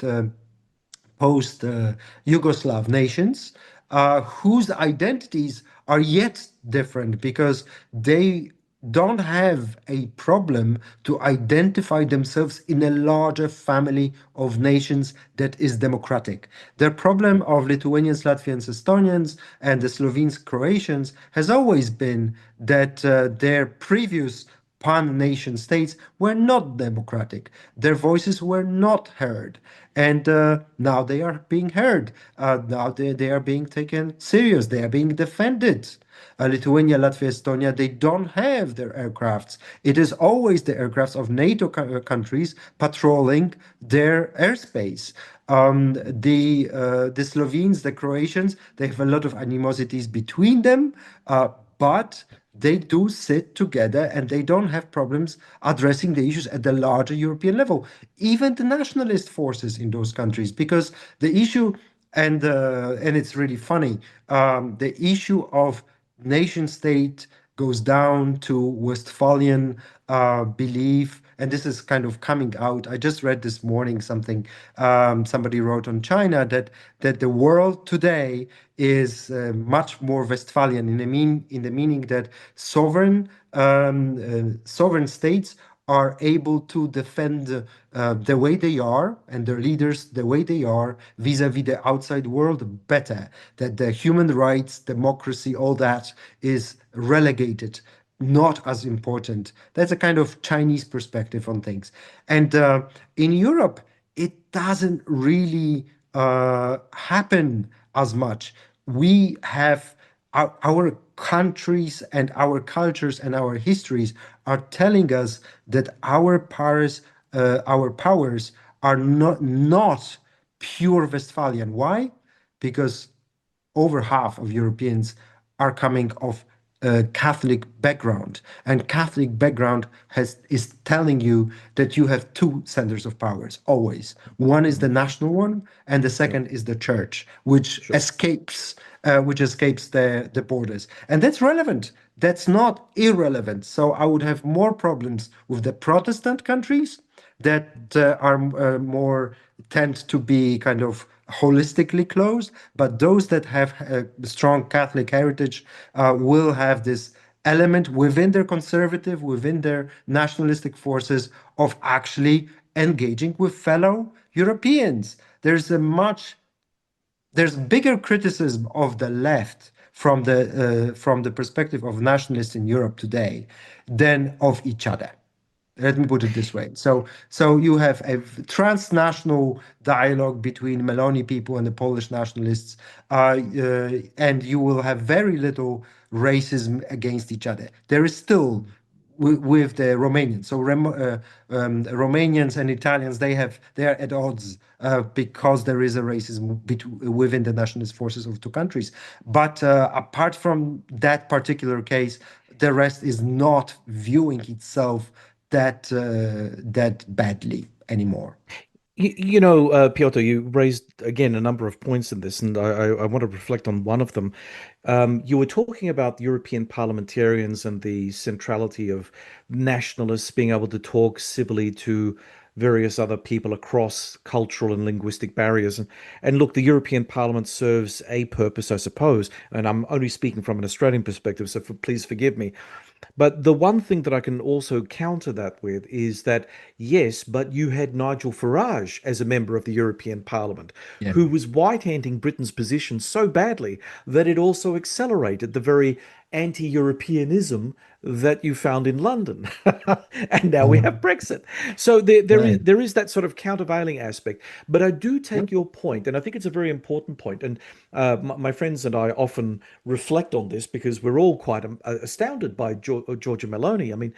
Yugoslav nations whose identities are yet different because they don't have a problem to identify themselves in a larger family of nations that is democratic. The problem of Lithuanians, Latvians, Estonians, and the Slovenes, Croatians has always been that their previous pan-nation states were not democratic. Their voices were not heard. And now they are being heard. Now they are being taken serious. They are being defended. Lithuania, Latvia, Estonia, they don't have their aircrafts. It is always the aircrafts of NATO countries patrolling their airspace. The Slovenes, the Croatians, they have a lot of animosities between them, but they do sit together and they don't have problems addressing the issues at the larger European level. Even the nationalist forces in those countries, because the issue, and it's really funny, the issue of nation state goes down to Westphalian belief, and this is kind of coming out. I just read this morning something somebody wrote on China that the world today is much more Westphalian in the meaning that sovereign states are able to defend the way they are and their leaders the way they are vis-a-vis the outside world better. That the human rights, democracy, all that is relegated, not as important. That's a kind of Chinese perspective on things. And in Europe, it doesn't really happen as much. We have our countries and our cultures and our histories are telling us that our powers are not pure Westphalian. Why? Because over half of Europeans are coming of a Catholic background, and Catholic background is telling you that you have two centers of powers always. One is the national one, and the second is the church, which escapes the borders, and that's relevant. That's not irrelevant. So I would have more problems with the Protestant countries that are more tend to be kind of holistically closed, but those that have a strong Catholic heritage will have this element within their nationalistic forces of actually engaging with fellow Europeans. There's bigger criticism of the left from the perspective of nationalists in Europe today than of each other. Let me put it this way. So you have a transnational dialogue between Meloni people and the Polish nationalists, and you will have very little racism against each other. There is still with the Romanians. So Romanians and Italians, they are at odds because there is a racism within the nationalist forces of two countries. But apart from that particular case, the rest is not viewing itself that badly anymore. Piotr, you raised again a number of points in this, and I want to reflect on one of them. You were talking about European parliamentarians and the centrality of nationalists being able to talk civilly to various other people across cultural and linguistic barriers. And look, the European Parliament serves a purpose, I suppose, and I'm only speaking from an Australian perspective, so please forgive me. But the one thing that I can also counter that with is that, yes, but you had Nigel Farage as a member of the European Parliament, Yeah. who was white-handing Britain's position so badly that it also accelerated the very anti-Europeanism that you found in London. And now we have Brexit. So Right. there is that sort of countervailing aspect. But I do Yep. take your point, and I think it's a very important point. And my friends and I often reflect on this because we're all quite astounded by Georgia Meloni. I mean,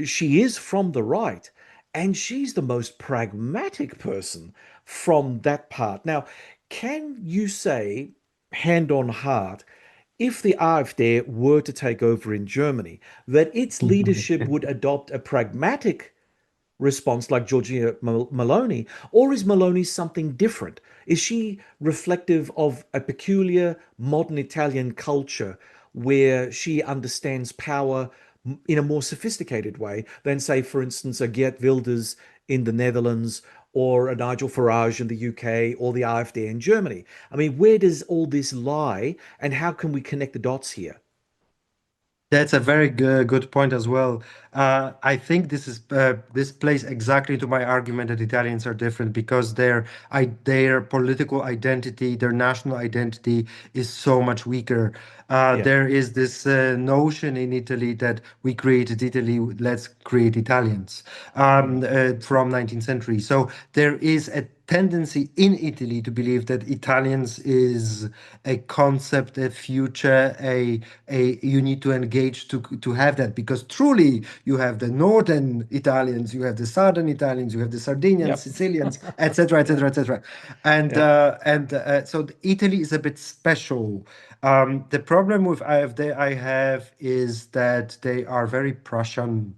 she is from the right, and she's the most pragmatic person from that part. Now, can you say, hand on heart, if the AfD were to take over in Germany, that its leadership would adopt a pragmatic response like Georgia Maloney, or is Maloney something different? Is she reflective of a peculiar modern Italian culture where she understands power in a more sophisticated way than, say, for instance, a Geert Wilders in the Netherlands or a Nigel Farage in the UK or the AfD in Germany? I mean, where does all this lie and how can we connect the dots here? That's a very good point as well. I think this plays exactly to my argument that Italians are different because their political identity, their national identity is so much weaker. Yeah. There is this notion in Italy that we created Italy, let's create Italians Mm, from 19th century. So there is a tendency in Italy to believe that Italians is a concept, a future, a you need to engage to have that because truly you have the northern Italians, you have the southern Italians, you have the Sardinians, yep. Sicilians, etc., Yeah. etc., etc. Yeah. So Italy is a bit special. The problem with AfD I have is that they are very Prussian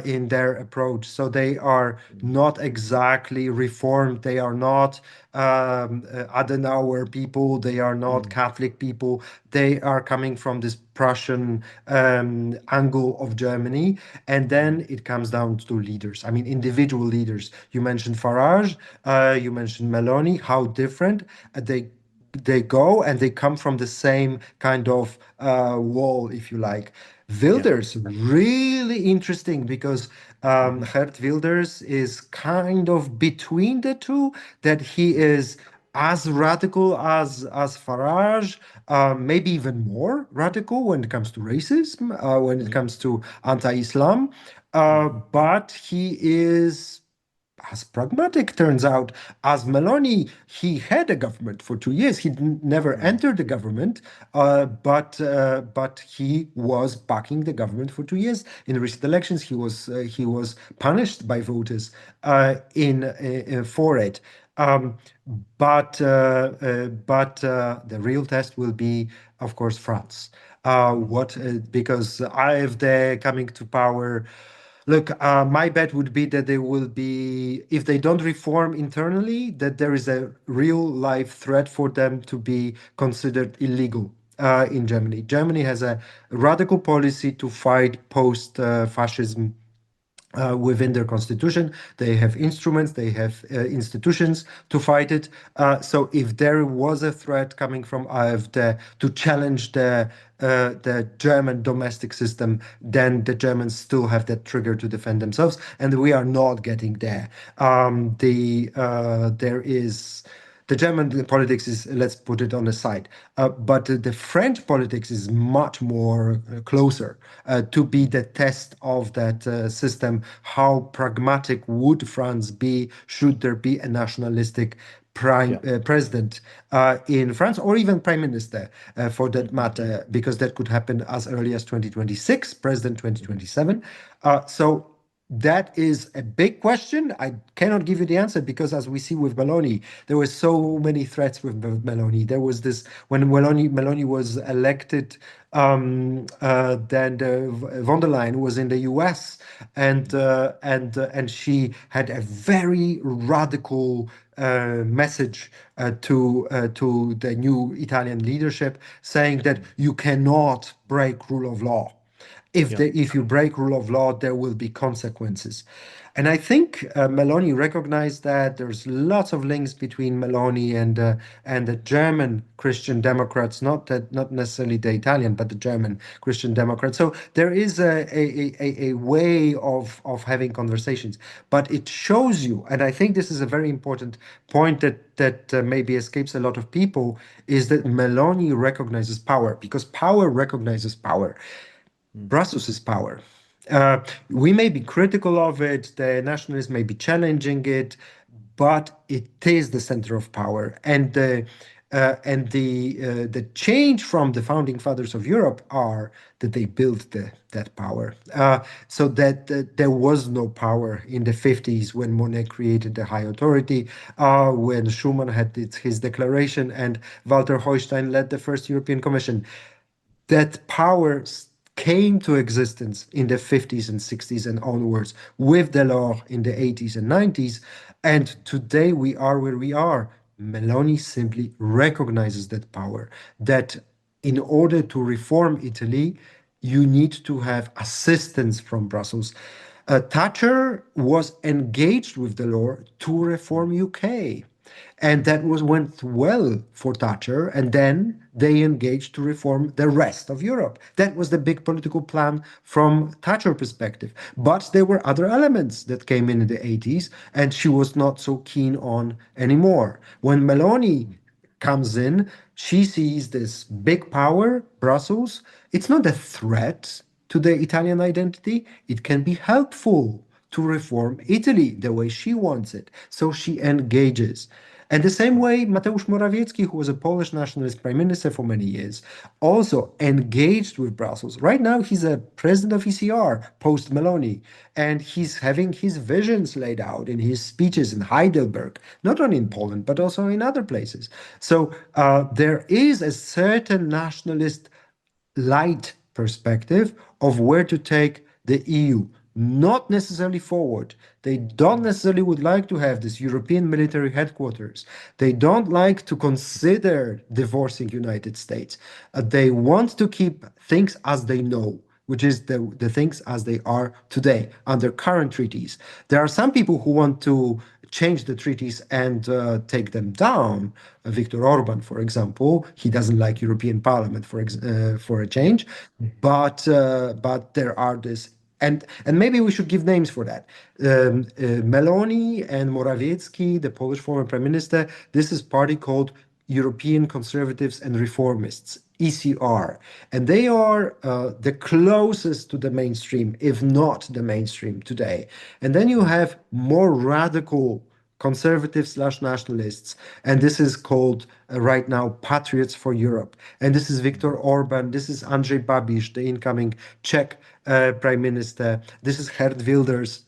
in their approach. So they are not exactly reformed. They are not Adenauer people. They are not Mm, Catholic people. They are coming from this Prussian angle of Germany. And mm, then it comes down to leaders. I mean, individual leaders. You mentioned Farage, you mentioned Meloni, how different they go and they come from the same kind of wall, if you like. yeah. Wilders, really interesting because Hmm. Geert Wilders is kind of between the two, that he is as radical as Farage, maybe even more radical when it comes to racism, when it comes to anti-Islam, but he is as pragmatic turns out. As Meloni, he had a government for 2 years. He never Mm, entered the government, but he was backing the government for 2 years. In recent elections, he was punished by voters in for it. Um, but the real test will be, of course, France. What Because AfD coming to power. Look, my bet would be that they will be, if they don't reform internally, that there is a real life threat for them to be considered illegal in Germany. Germany has a radical policy to fight post-fascism within their constitution. They have instruments, they have institutions to fight it. So if there was a threat coming from AfD to challenge the German domestic system, then the Germans still have that trigger to defend themselves, and we are not getting there. There is. The German politics is, let's put it on the side, but the French politics is much more closer to be the test of that system. How pragmatic would France be should there be a nationalistic prime Yeah. president in France, or even prime minister for that matter, because that could happen as early as 2026, president 2027. So that is a big question. I cannot give you the answer because, as we see with Meloni, there were so many threats with Meloni. There was this when Meloni was elected. Then von der Leyen was in the U.S. and she had a very radical message to the new Italian leadership, saying that you cannot break rule of law. Yeah. If you break rule of law, there will be consequences. And I think Meloni recognized that there's lots of links between Meloni and the German Christian Democrats, not necessarily the Italian, but the German Christian Democrats. So there is a way of having conversations, but it shows you, and I think this is a very important point that maybe escapes a lot of people, is that Meloni recognizes power because power recognizes power. Mm. Brussels is power. We may be critical of it, the nationalists may be challenging it, but it is the center of power. And the change from the founding fathers of Europe are that they built that power. So that there was no power in the 50s when Monet created the high authority, when Schuman had his declaration, and Walter Heustein led the first European Commission. That power came to existence in the 50s and 60s and onwards with Delors in the 80s and 90s. And today we are where we are. Meloni simply recognizes that power, that in order to reform Italy, you need to have assistance from Brussels. Thatcher was engaged with Delors to reform UK. And that went well for Thatcher. And then they engaged to reform the rest of Europe. That was the big political plan from Thatcher perspective. But there were other elements that came in the 80s, and she was not so keen on anymore. When Meloni comes in, she sees this big power, Brussels. It's not a threat to the Italian identity. It can be helpful to reform Italy the way she wants it. So she engages. And the same way, Mateusz Morawiecki, who was a Polish nationalist prime minister for many years, also engaged with Brussels. Right now, he's a president of ECR post Meloni, and he's having his visions laid out in his speeches in Heidelberg, not only in Poland, but also in other places. So there is a certain nationalist light perspective of where to take the EU, not necessarily forward. They don't necessarily would like to have this European military headquarters. They don't like to consider divorcing United States. They want to keep things as they know, which is the things as they are today under current treaties. There are some people who want to change the treaties and take them down. Viktor Orban, for example, he doesn't like European Parliament for a change, but there are this. And maybe we should give names for that. Meloni and Morawiecki, the Polish former prime minister, this is party called European Conservatives and Reformists, ECR. And they are the closest to the mainstream, if not the mainstream today. And then you have more radical conservatives slash nationalists. And this is called right now Patriots for Europe. And this is Viktor Orban. This is Andrzej Babiš, the incoming Czech prime minister. This is Geert Wilders'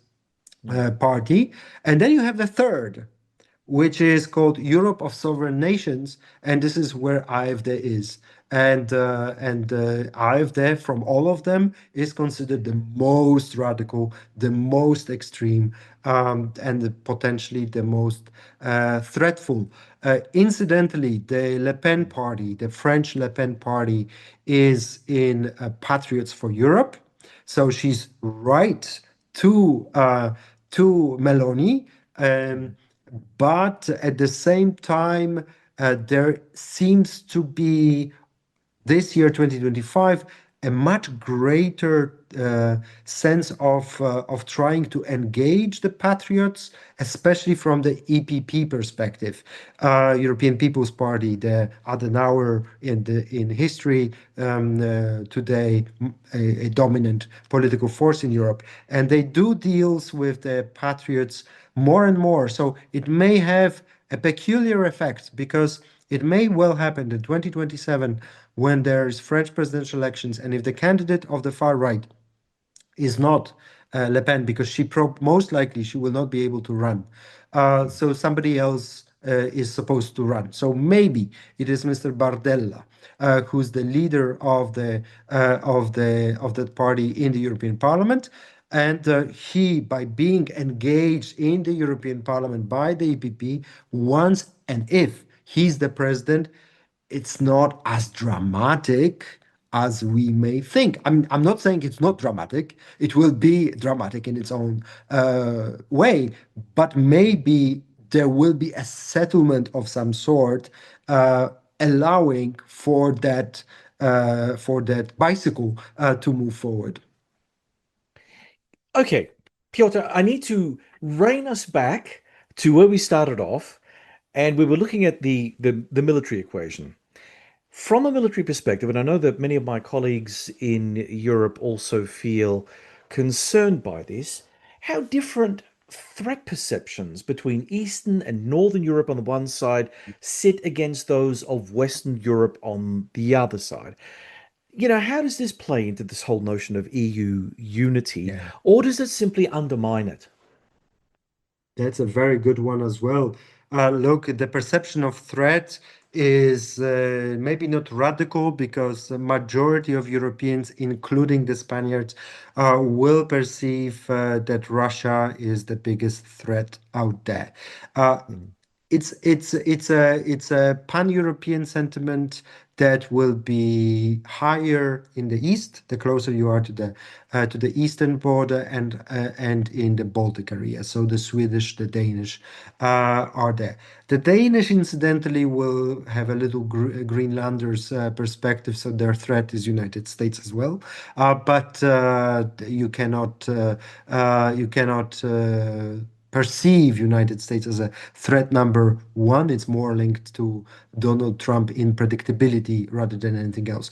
party. And then you have the third, which is called Europe of Sovereign Nations, and this is where AfD is. And AfD, from all of them, is considered the most radical, the most extreme, potentially the most threatful. Incidentally, the Le Pen party, the French Le Pen party, is in Patriots for Europe, so she's right to Meloni. But at the same time, there seems to be this year, 2025, a much greater sense of trying to engage the patriots, especially from the EPP perspective. European People's Party, the Adenauer in history, today a dominant political force in Europe, and they do deals with the patriots more and more. So it may have a peculiar effect because it may well happen in 2027 when there's French presidential elections, and if the candidate of the far right is not Le Pen, because most likely she will not be able to run. So somebody else is supposed to run. So maybe it is Mr. Bardella, who's the leader of that party in the European Parliament. And he, by being engaged in the European Parliament by the EPP, once and if he's the president, it's not as dramatic as we may think. I'm not saying it's not dramatic. It will be dramatic in its own way, but maybe there will be a settlement of some sort, allowing for that bicycle to move forward. Okay, Piotr, I need to rein us back to where we started off, and we were looking at the military equation. From a military perspective, and I know that many of my colleagues in Europe also feel concerned by this, how different threat perceptions between Eastern and Northern Europe on the one side sit against those of Western Europe on the other side. How does this play into this whole notion of EU unity, Yeah. or does it simply undermine it? That's a very good one as well. Look, the perception of threat is maybe not radical because the majority of Europeans, including the Spaniards, will perceive that Russia is the biggest threat out there. Uh, it's a pan-European sentiment that will be higher in the east, the closer you are to the eastern border and in the Baltic area. So the Swedish, the Danish are there. The Danish, incidentally, will have a little Greenlanders perspective, so their threat is United States as well. But you cannot perceive United States as a threat number one. It's more linked to Donald Trump in predictability rather than anything else.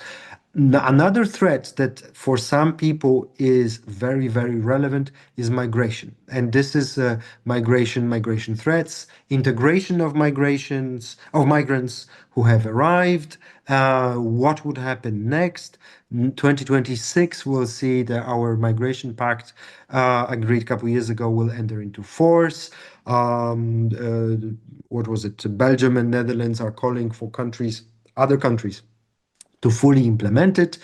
Another threat that for some people is very, very relevant is migration. And this is migration threats, integration of migrants who have arrived, what would happen next. 2026, we'll see that our migration pact, agreed a couple of years ago, will enter into force. What was it? Belgium and Netherlands are calling for other countries to fully implement it.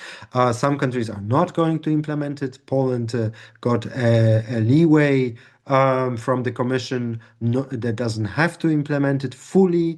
Some countries are not going to implement it. Poland got a leeway from the Commission that doesn't have to implement it fully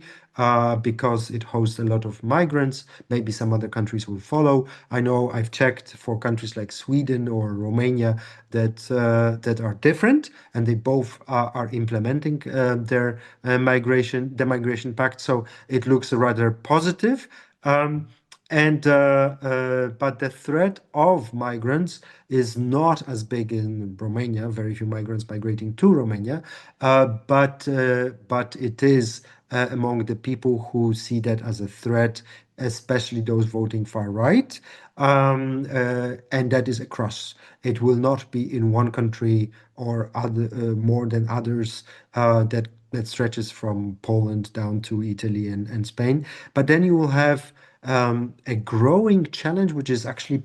because it hosts a lot of migrants. Maybe some other countries will follow. I know I've checked for countries like Sweden or Romania that are different, and they both are implementing the migration pact. So it looks rather positive. Um, but the threat of migrants is not as big in Romania, very few migrants migrating to Romania, but it is among the people who see that as a threat, especially those voting far right. And that is across. It will not be in one country or other more than others that stretches from Poland down to Italy and Spain. But then you will have a growing challenge, which is actually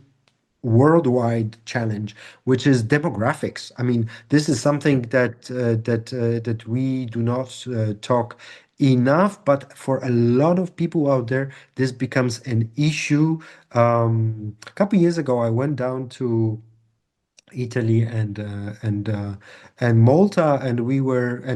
worldwide challenge, which is demographics. I mean, this is something that we do not talk enough, but for a lot of people out there, this becomes an issue. A couple years ago, I went down to Italy and Malta, and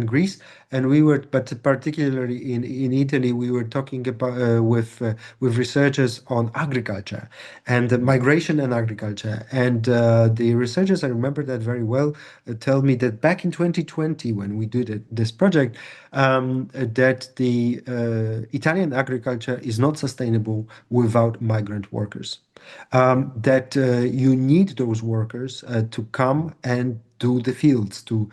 Greece, but particularly in Italy, we were talking about with researchers on agriculture and migration and agriculture, and the researchers, I remember that very well, tell me that back in 2020 when we did this project, that the Italian agriculture is not sustainable without migrant workers, that you need those workers to come and do the fields to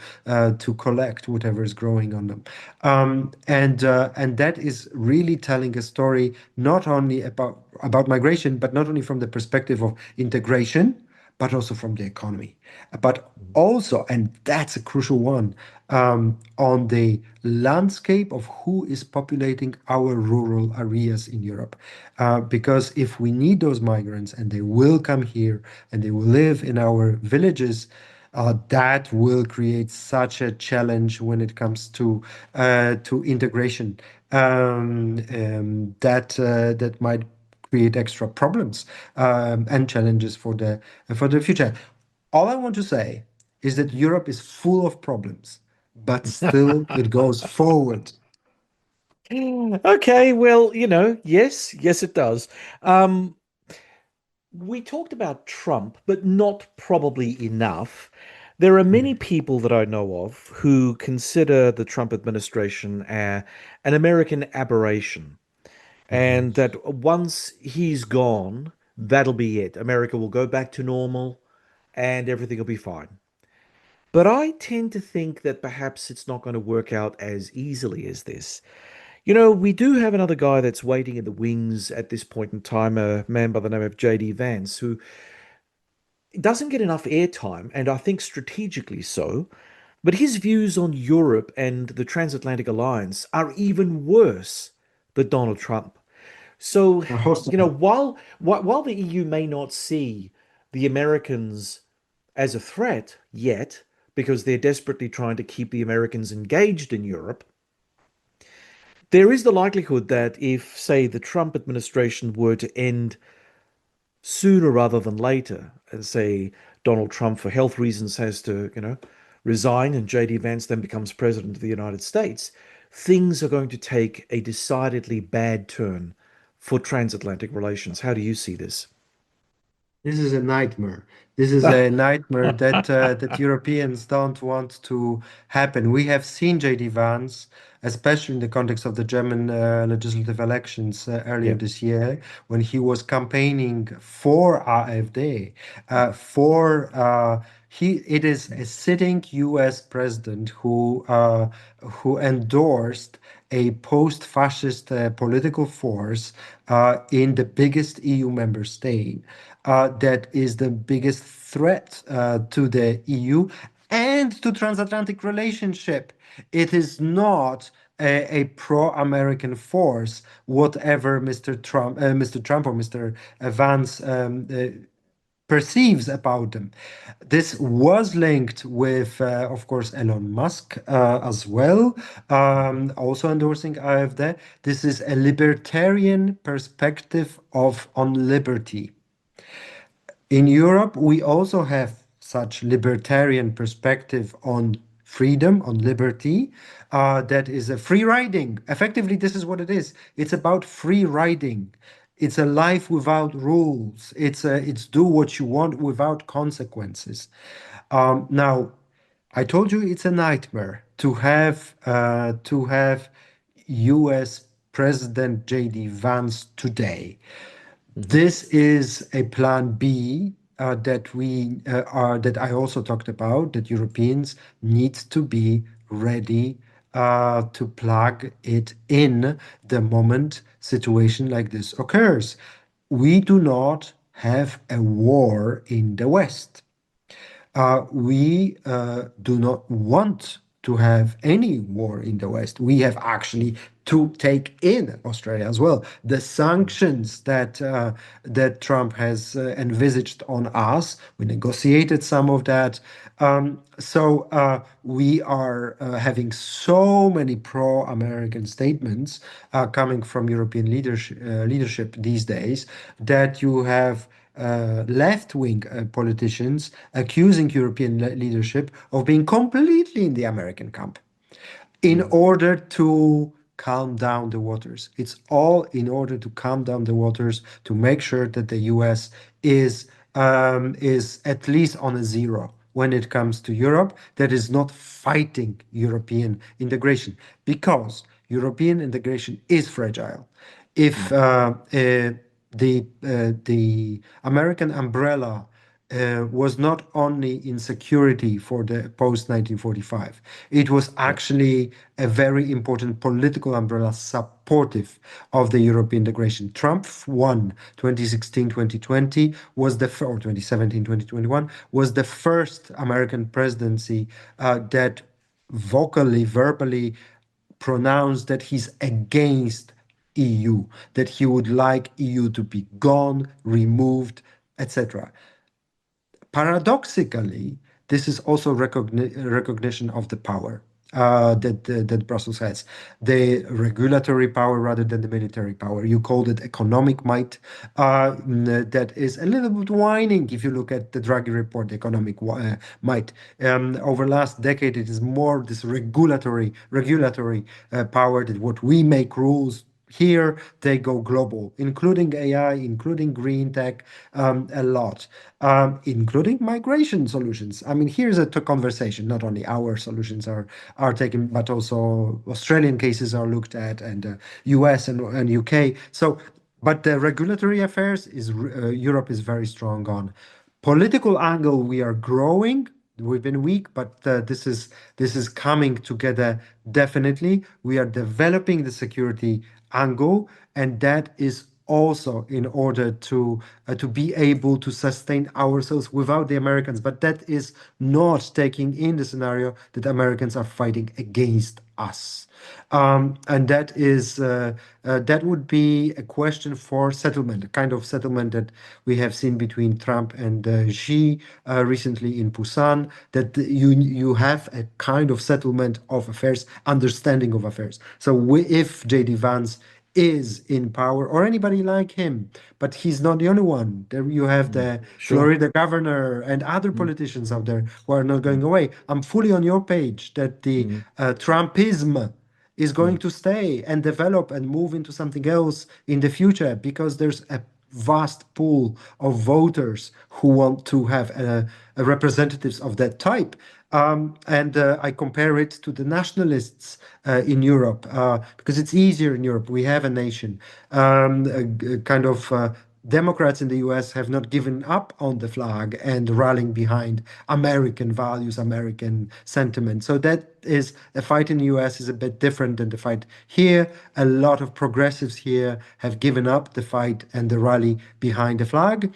collect whatever is growing on them, and that is really telling a story not only about migration, but not only from the perspective of integration, but also from the economy, but also, and that's a crucial one, on the landscape of who is populating our rural areas in Europe. Because if we need those migrants and they will come here and they will live in our villages, that will create such a challenge when it comes to integration, that might create extra problems and challenges for the future. All I want to say is that Europe is full of problems, but still it goes forward. Okay, well, yes, it does. Um, we talked about Trump, but not probably enough. There are many Mhm. people that I know of who consider the Trump administration an American aberration, and Mhm. that once he's gone, that'll be it. America will go back to normal and everything will be fine. But I tend to think that perhaps it's not going to work out as easily as this. We do have another guy that's waiting in the wings at this point in time, a man by the name of JD Vance, who doesn't get enough airtime, and I think strategically so. But his views on Europe and the transatlantic alliance are even worse than Donald Trump. So, Also, while the EU may not see the Americans as a threat yet, because they're desperately trying to keep the Americans engaged in Europe, there is the likelihood that if, say, the Trump administration were to end sooner rather than later, and say Donald Trump, for health reasons, has to, resign and JD Vance then becomes president of the United States, things are going to take a decidedly bad turn for transatlantic relations. How do you see this? this is a nightmare. This is a nightmare that Europeans don't want to happen. We have seen J.D. Vance, especially in the context of the German legislative elections earlier Yeah. this year, when he was campaigning for AfD, for it is a sitting U.S. president who endorsed a post-fascist political force in the biggest EU member state that is the biggest threat to the EU and to transatlantic relationship. It is not a pro-American force, whatever Mr. Trump or Mr. Vance perceives about them. This was linked with, of course, Elon Musk as well, also endorsing AfD. This is a libertarian perspective of on liberty. In Europe, we also have such libertarian perspective on freedom, on liberty, that is a free riding. Effectively, this is what it is. It's about free riding. It's a life without rules. It's do what you want without consequences. Now, I told you it's a nightmare to have U.S. President J.D. Vance today. Mhm. This is a plan B that I also talked about, that Europeans need to be ready to plug it in the moment situation like this occurs. We do not have a war in the West. We do not want to have any war in the West. We have actually to take in Australia as well. The sanctions that Trump has envisaged on us, we negotiated some of that. So we are having so many pro-American statements coming from European leadership these days that you have left-wing politicians accusing European leadership of being completely in the American camp in Mm. order to calm down the waters. It's all in order to calm down the waters to make sure that the US is at least on a zero when it comes to Europe, that is not fighting European integration, because European integration is fragile. If Mm. the American umbrella was not only in security for the post 1945, it was Yeah. actually a very important political umbrella supportive of the European integration. Trump won 2016, 2020 was or 2017, 2021 was the first American presidency that vocally, verbally pronounced that he's against EU, that he would like EU to be gone, removed, etc. Paradoxically, this is also recognition of the power that Brussels has, the regulatory power rather than the military power. You called it economic might. That is a little bit whining if you look at the Draghi report, the economic might. Over last decade, it is more this regulatory power that what we make rules here, they go global, including AI, including green tech, a lot, including migration solutions. I mean, here's a conversation. Not only our solutions are taken, but also Australian cases are looked at, and US and UK. So, but the regulatory affairs is Europe is very strong on. Political angle, we are growing. We've been weak, but this is coming together definitely. We are developing the security angle, and that is also in order to be able to sustain ourselves without the Americans. But that is not taking in the scenario that Americans are fighting against us. And that would be a question for settlement, a kind of settlement that we have seen between Trump and Xi recently in Busan. That you have a kind of settlement of affairs, understanding of affairs. So if JD Vance is in power or anybody like him, but he's not the only one. There you have the Sure. Florida governor and other politicians out there who are not going away. I'm fully on your page that the Trumpism is going to stay and develop and move into something else in the future because there's a vast pool of voters who want to have representatives of that type. And I compare it to the nationalists in Europe because it's easier in Europe. We have a nation. Kind of Democrats in the US have not given up on the flag and rallying behind American values, American sentiment. So that is a fight in the US is a bit different than the fight here. A lot of progressives here have given up the fight and the rally behind the flag,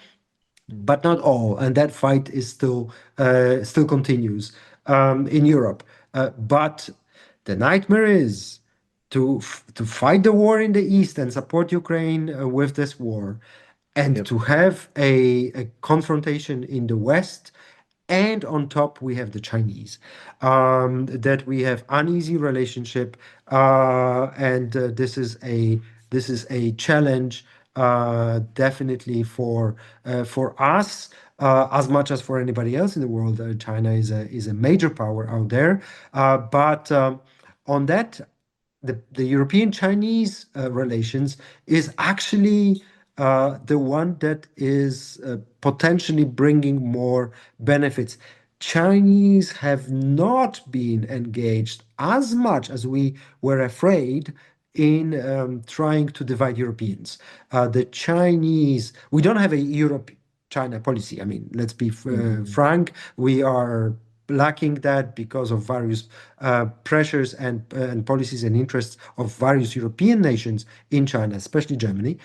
but not all, and that fight is still continues in Europe. But the nightmare is to fight the war in the east and support Ukraine with this war, and Yep. to have a confrontation in the west. And on top, we have the Chinese, that we have uneasy relationship, and this is a challenge, definitely for us, as much as for anybody else in the world. China is a major power out there, but on that, the European Chinese relations is actually the one that is potentially bringing more benefits. Chinese have not been engaged as much as we were afraid in trying to divide Europeans. The Chinese, we don't have a Europe China policy. I mean, let's be frank, we are lacking that because of various pressures and policies and interests of various European nations in China, especially Germany.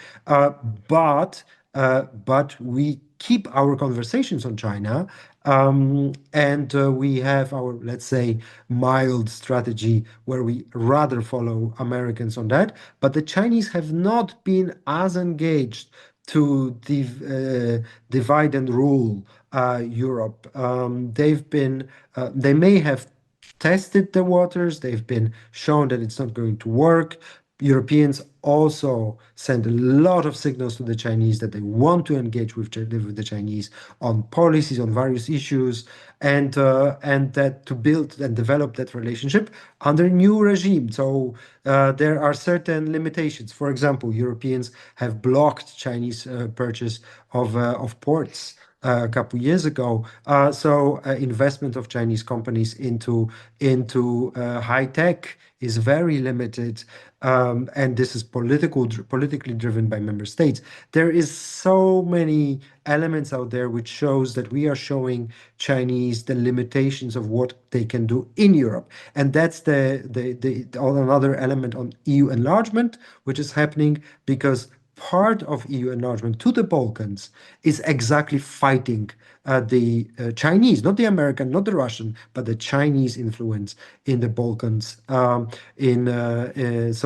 But we keep our conversations on China, and we have our, let's say, mild strategy where we rather follow Americans on that. But the Chinese have not been as engaged to divide and rule Europe. They may have tested the waters. They've been shown that it's not going to work. Europeans also send a lot of signals to the Chinese that they want to engage with the Chinese on policies, on various issues, and that to build and develop that relationship under new regime. So there are certain limitations. For example, Europeans have blocked Chinese purchase of ports a couple years ago. So investment of Chinese companies into high tech is very limited, and this is politically driven by member states. There is so many elements out there which shows that we are showing Chinese the limitations of what they can do in Europe, and that's the another element on EU enlargement, which is happening because part of EU enlargement to the Balkans is exactly fighting the Chinese, not the American, not the Russian, but the Chinese influence in the Balkans. So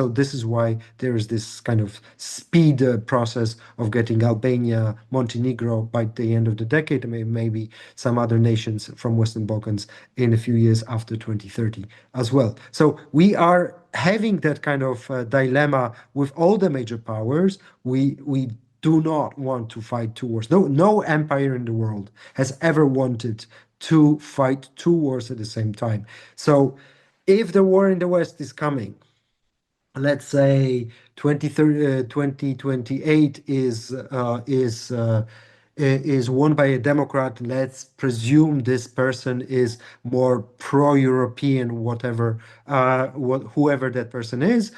this is why there is this kind of speed process of getting Albania, Montenegro by the end of the decade, maybe some other nations from Western Balkans in a few years after 2030 as well. So we are having that kind of dilemma with all the major powers. We do not want to fight two wars. No empire in the world has ever wanted to fight two wars at the same time. So if the war in the West is coming, let's say 2028 is won by a Democrat. Let's presume this person is more pro-European, whoever that person is.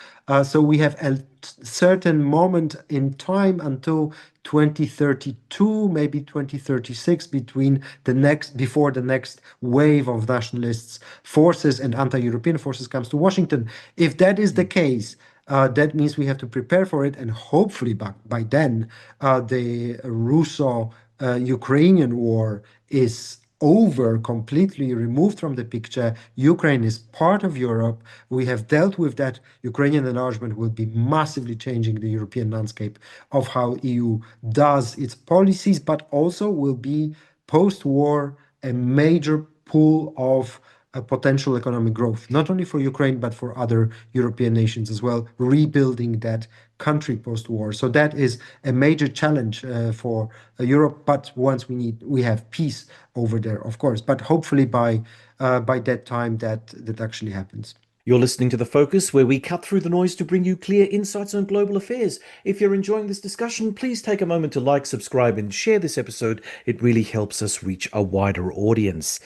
So we have a certain moment in time until 2032, maybe 2036, before the next wave of nationalists forces and anti-European forces comes to Washington. If that is the case, that means we have to prepare for it, and hopefully by then, the Russo-Ukrainian war is over, completely removed from the picture. Ukraine is part of Europe. We have dealt with that. Ukrainian enlargement will be massively changing the European landscape of how EU does its policies, but also will be post-war a major pool of potential economic growth, not only for Ukraine, but for other European nations as well, rebuilding that country post-war. So that is a major challenge for Europe. But once we have peace over there, of course. But hopefully by that time that actually happens. You're listening to The Focus, where we cut through the noise to bring you clear insights on global affairs. If you're enjoying this discussion, please take a moment to like, subscribe, and share this episode. It really helps us reach a wider audience.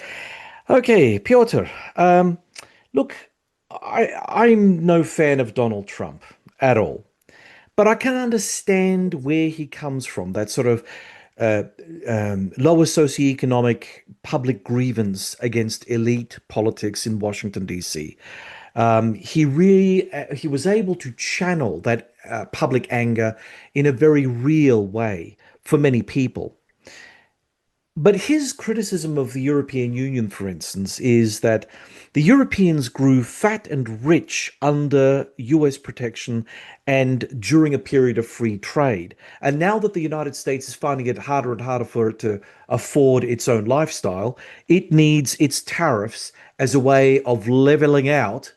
Okay, Piotr, look, I'm no fan of Donald Trump at all, but I can understand where he comes from, that sort of uh, lower socioeconomic public grievance against elite politics in Washington, D.C. He was able to channel that public anger in a very real way for many people. But his criticism of the European Union, for instance, is that the Europeans grew fat and rich under US protection and during a period of free trade. And now that the United States is finding it harder and harder for it to afford its own lifestyle, it needs its tariffs as a way of leveling out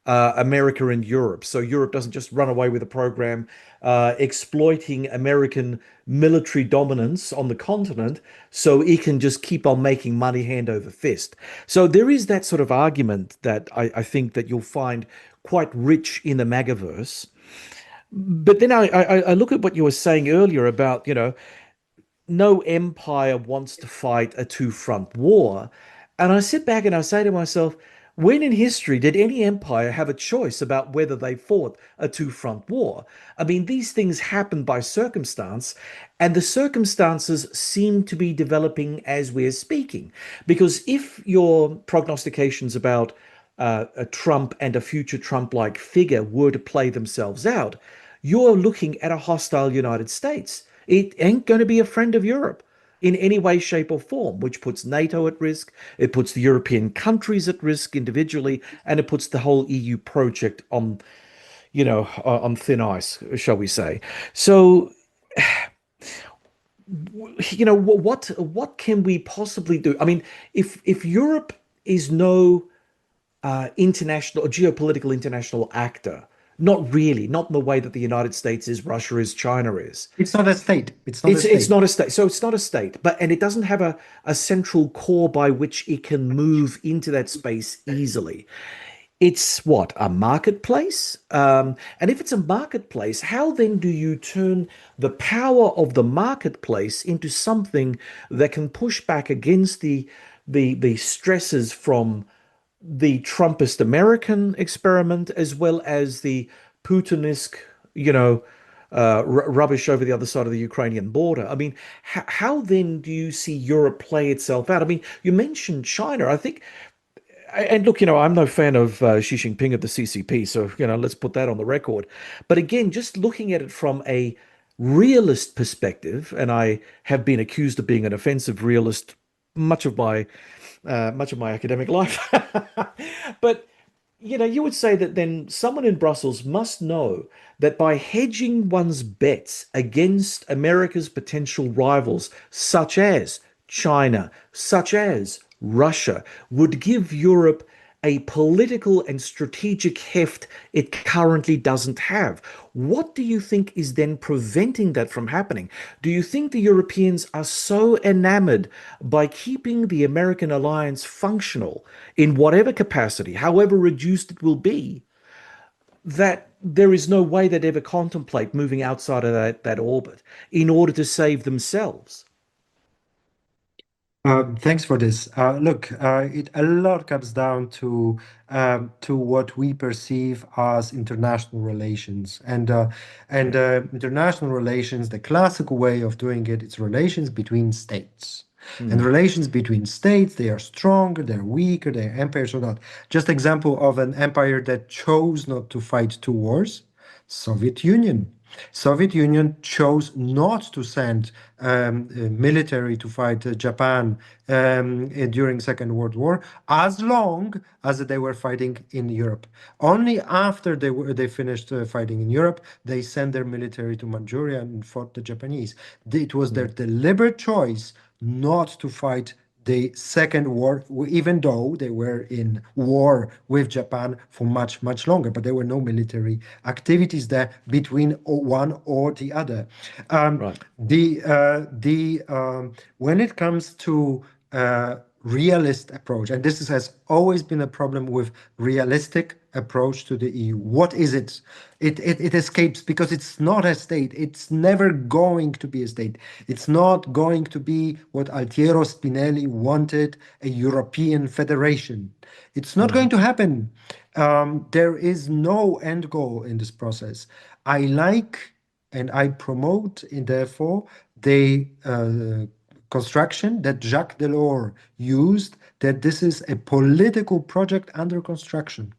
America and Europe. So Europe doesn't just run away with a program exploiting American military dominance on the continent so it can just keep on making money hand over fist. So there is that sort of argument that I think that you'll find quite rich in the MAGAverse. But then I look at what you were saying earlier about, no empire wants to fight a two-front war. And I sit back and I say to myself, when in history did any empire have a choice about whether they fought a two-front war? I mean, these things happen by circumstance, and the circumstances seem to be developing as we're speaking. Because if your prognostications about a Trump and a future Trump-like figure were to play themselves out, you're looking at a hostile United States. It ain't going to be a friend of Europe in any way, shape, or form, which puts NATO at risk, it puts the European countries at risk individually, and it puts the whole EU project on, on thin ice, shall we say. So, what can we possibly do? I mean, if Europe is no international or geopolitical international actor, not really, not in the way that the United States is, Russia is, China is. It's not a state. It's not a state. So it's not a state, and it doesn't have a central core by which it can move into that space easily. It's what, a marketplace? And if it's a marketplace, how then do you turn the power of the marketplace into something that can push back against the stresses from the Trumpist American experiment, as well as the Putinist, rubbish over the other side of the Ukrainian border? I mean, how then do you see Europe play itself out? I mean, you mentioned China. I think, and look, I'm no fan of Xi Jinping of the CCP, so, let's put that on the record. But again, just looking at it from a realist perspective, and I have been accused of being an offensive realist much of my academic life, but you would say that then someone in Brussels must know that by hedging one's bets against America's potential rivals, such as China, such as Russia, would give Europe a political and strategic heft it currently doesn't have. What do you think is then preventing that from happening? Do you think the Europeans are so enamored by keeping the American alliance functional in whatever capacity, however reduced it will be, that there is no way they'd ever contemplate moving outside of that orbit in order to save themselves? Thanks for this. Look, it a lot comes down to what we perceive as international relations, and international relations. The classical way of doing it, it's relations between states. And Mm, relations between states, they are stronger, they're weaker, they're empires or not. Just example of an empire that chose not to fight two wars, Soviet Union. Soviet Union chose not to send military to fight Japan during Second World War as long as they were fighting in Europe. Only after they finished fighting in Europe, they sent their military to Manchuria and fought the Japanese. It was their mm, deliberate choice not to fight the Second War, even though they were in war with Japan for much, much longer, but there were no military activities there between one or the other. Um, right. when it comes to realist approach, and has always been a problem with realistic approach to the EU. What is it? It escapes because it's not a state. It's never going to be a state. It's not going to be what Altiero Spinelli wanted, a European federation. It's not going Mhm. to happen. There is no end goal in this process. I like and I promote, and therefore, the construction that Jacques Delors used, that this is a political project under construction.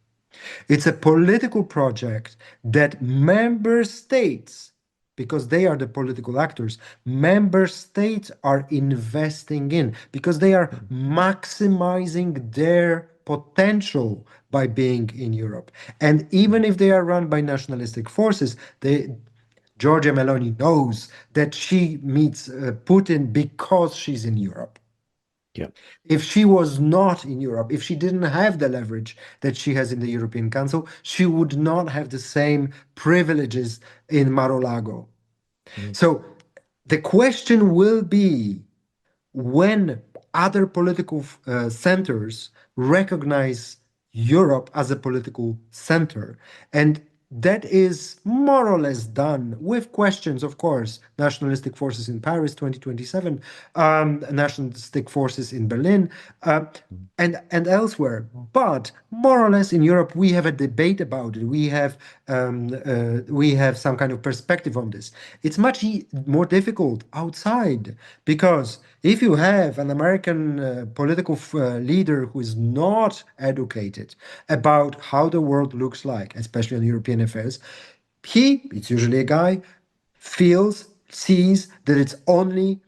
It's a political project that member states, because they are the political actors, member states are investing in because they are Mm, maximizing their potential by being in Europe. And even mm. if they are run by nationalistic forces, Giorgia Meloni knows that she meets Putin because she's in Europe. Yeah. If she was not in Europe, if she didn't have the leverage that she has in the European Council, she would not have the same privileges in Mar-a-Lago. Mm, So the question will be when other political centers recognize Europe as a political center. And that is more or less done with questions, of course, nationalistic forces in Paris 2027, nationalistic forces in Berlin, uh, mm. and elsewhere. But more or less in Europe, we have a debate about it. We have some kind of perspective on this. It's much more difficult outside because if you have an American political leader who is not educated about how the world looks like, especially in European affairs, it's usually a guy, sees that it's only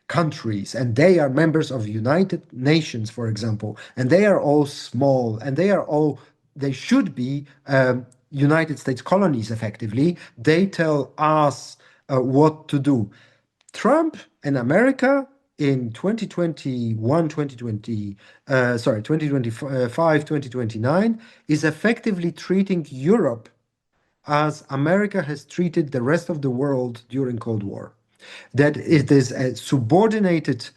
countries and they are members of United Nations, for example, and they are all small and they should be United States colonies effectively. They tell us what to do. Trump and America in 2021, 2025, 2029 is effectively treating Europe as America has treated the rest of the world during Cold War. That Mm. it is a subordinated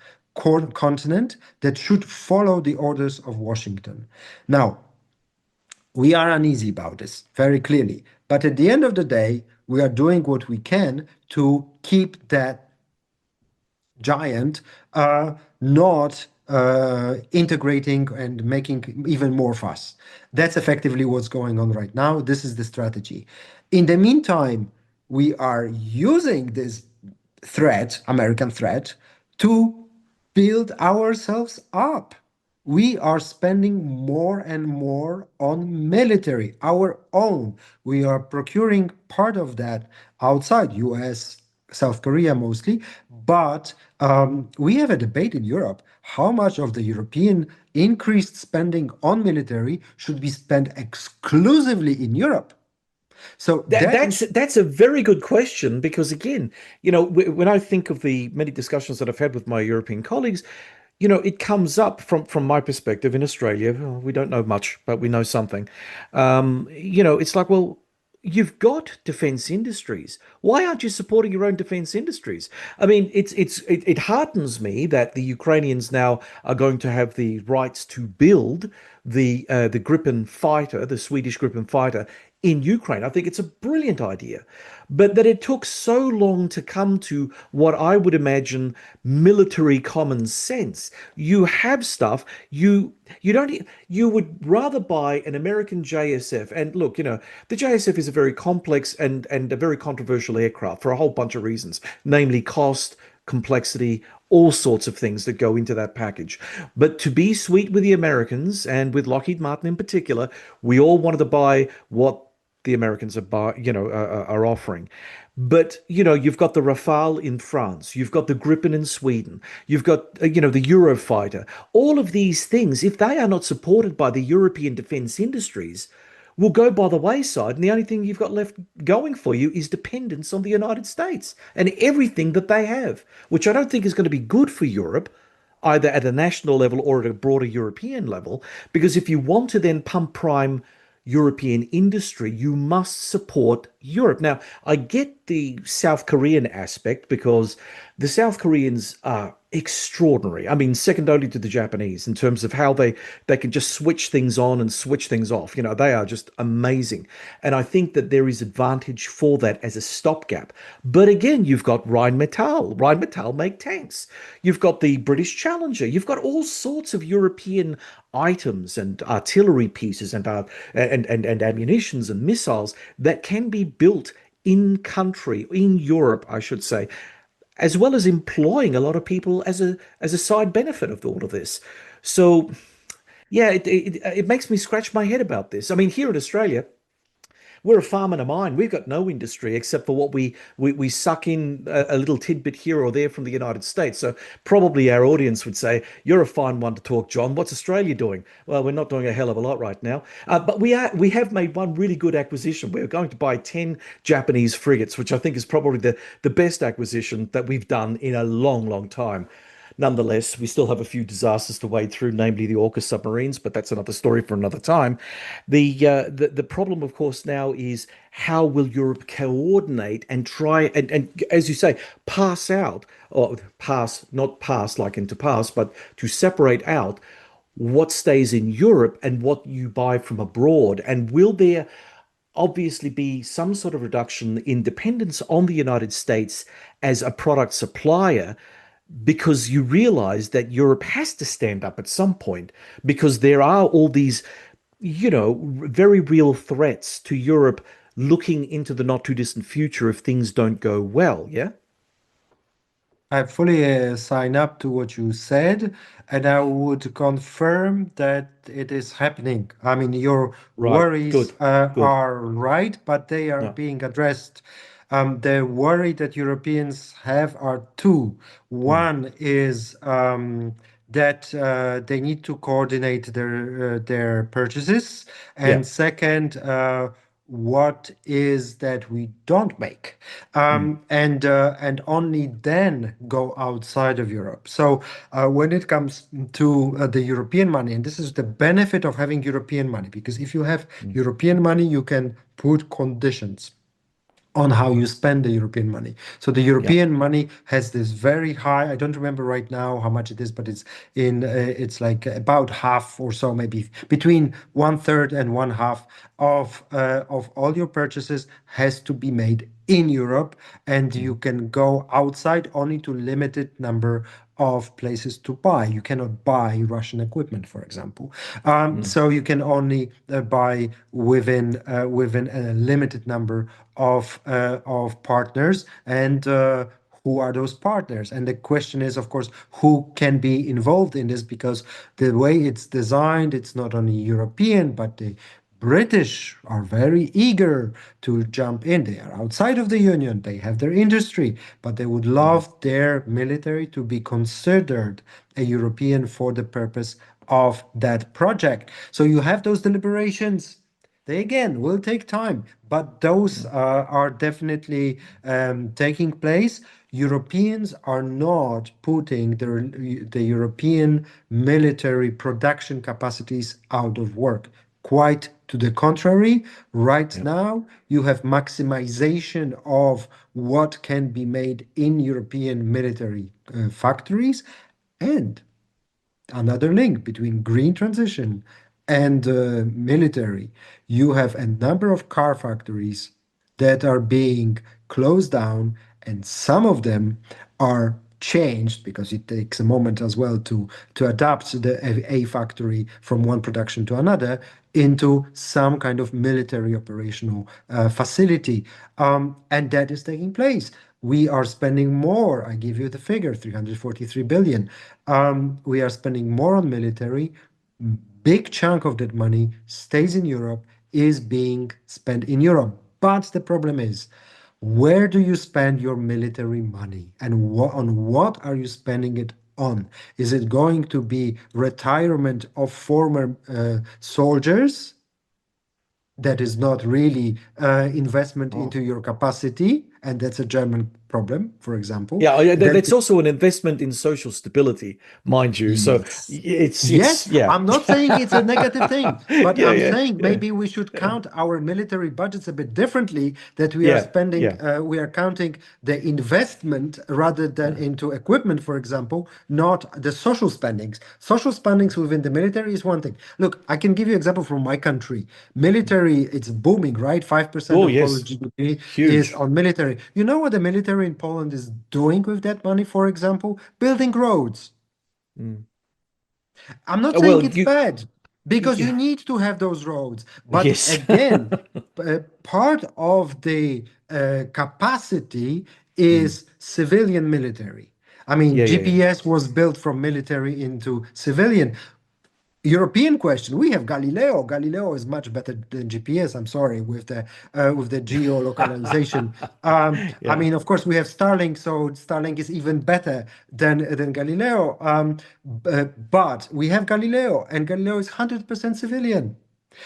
continent that should follow the orders of Washington. Now, we are uneasy about this very clearly, but at the end of the day, we are doing what we can to keep that giant not integrating and making even more fuss. That's effectively what's going on right now. This is the strategy. In the meantime, we are using this threat, American threat, to build ourselves up. We are spending more and more on military, our own. We are procuring part of that outside US, South Korea mostly. But we have a debate in Europe. How much of the European increased spending on military should be spent exclusively in Europe? So That, that that's is, that's a very good question because again, when I think of the many discussions that I've had with my European colleagues, it comes up from my perspective in Australia. Well, we don't know much, but we know something. It's like, well, you've got defense industries. Why aren't you supporting your own defense industries? I mean, it heartens me that the Ukrainians now are going to have the rights to build the Gripen fighter, the Swedish Gripen fighter in Ukraine. I think it's a brilliant idea, but that it took so long to come to what I would imagine military common sense. You have stuff you don't you would rather buy an American JSF, and look, the JSF is a very complex and a very controversial aircraft for a whole bunch of reasons, namely cost, complexity, all sorts of things that go into that package. But to be sweet with the Americans and with Lockheed Martin in particular, we all wanted to buy what the Americans are offering. But you've got the Rafale in France, you've got the Gripen in Sweden, you've got the Eurofighter. All of these things, if they are not supported by the European defense industries, will go by the wayside. And the only thing you've got left going for you is dependence on the United States and everything that they have, which I don't think is going to be good for Europe, either at a national level or at a broader European level. Because if you want to then pump prime European industry, you must support Europe. Now, I get the South Korean aspect because the South Koreans are extraordinary. I mean, second only to the Japanese in terms of how they can just switch things on and switch things off. They are just amazing. And I think that there is advantage for that as a stopgap. But again, you've got Rheinmetall. Rheinmetall make tanks. You've got the British Challenger. You've got all sorts of European items and artillery pieces and ammunitions and missiles that can be built in country, in Europe, I should say, as well as employing a lot of people as a side benefit of all of this. So yeah, it makes me scratch my head about this. I mean, here in Australia, we're a farm and a mine. We've got no industry except for what we suck in a little tidbit here or there from the United States. So probably our audience would say, "You're a fine one to talk, John. What's Australia doing?" Well, we're not doing a hell of a lot right now, but we have made one really good acquisition. We're going to buy 10 Japanese frigates, which I think is probably the best acquisition that we've done in a long, long time. Nonetheless, we still have a few disasters to wade through, namely the AUKUS submarines, but that's another story for another time. The problem, of course, now is how will Europe coordinate and try and as you say, pass out or pass, not pass like into pass, but to separate out what stays in Europe and what you buy from abroad, and will there obviously be some sort of reduction in dependence on the United States as a product supplier because you realize that Europe has to stand up at some point because there are all these, very real threats to Europe looking into the not too distant future if things don't go well. Yeah. I fully sign up to what you said, and I would confirm that it is happening. I mean, your Right. worries Good. Good. are right, but they are No. being addressed. The worry that Europeans have are two. Mm. One is that they need to coordinate their purchases, Yeah. and second, what is that we don't make, Mm. and only then go outside of Europe. So when it comes to the European money, and this is the benefit of having European money, because if you have Mm. European money, you can put conditions on how you spend the European money. So the Yeah. European money has this very high, I don't remember right now how much it is, but it's like about half or so, maybe between one third and one half of all your purchases has to be made in Europe, and Mm. you can go outside only to limited number of places to buy. You cannot buy Russian equipment, for example. Mm. So you can only buy within a limited number of partners, and who are those partners? And the question is, of course, who can be involved in this? Because the way it's designed, it's not only European, but the British are very eager to jump in. They are outside of the Union, they have their industry, but they would Mhm. love their military to be considered a European for the purpose of that project. So you have those deliberations. They again will take time, but those are definitely taking place. Europeans are not putting the European military production capacities out of work. Quite to the contrary, right Yep. now you have maximization of what can be made in European military factories. And another link between green transition and military. You have a number of car factories that are being closed down, and some of them are changed because it takes a moment as well to adapt a factory from one production to another into some kind of military operational facility. And that is taking place. We are spending more. I give you the figure, 343 billion. We are spending more on military. Big chunk of that money stays in Europe, is being spent in Europe. But the problem is, where do you spend your military money, and on what are you spending it on? Is it going to be retirement of former soldiers? That is not really investment Oh. into your capacity, and that's a German problem, for example. Yeah, yeah, Then that's also an investment in social stability, mind you. So yes. it's Yes, yeah. I'm not saying it's a negative thing, but Yeah, I'm yeah, saying yeah, maybe we should count our military budgets a bit differently, that we are yeah, spending, yeah. we are counting the investment rather than into equipment, for example, not the social spendings. Social spendings within the military is one thing. Look, I can give you example from my country. Military, it's booming, right? 5% Oh, of Polish yes. GDP is Huge. on military. You know what the military in Poland is doing with that money, for example? Building roads. Mm. I'm not saying Well, it's bad because you yeah, need to have those roads. But yes. again, part of the capacity Mm. is civilian military. I mean, Yeah, yeah, yeah. GPS was built from military into civilian. European question. We have Galileo. Galileo is much better than GPS. I'm sorry with the geolocalization. I Yeah. mean, of course, we have Starlink, so Starlink is even better than Galileo. But we have Galileo, and Galileo is 100% civilian.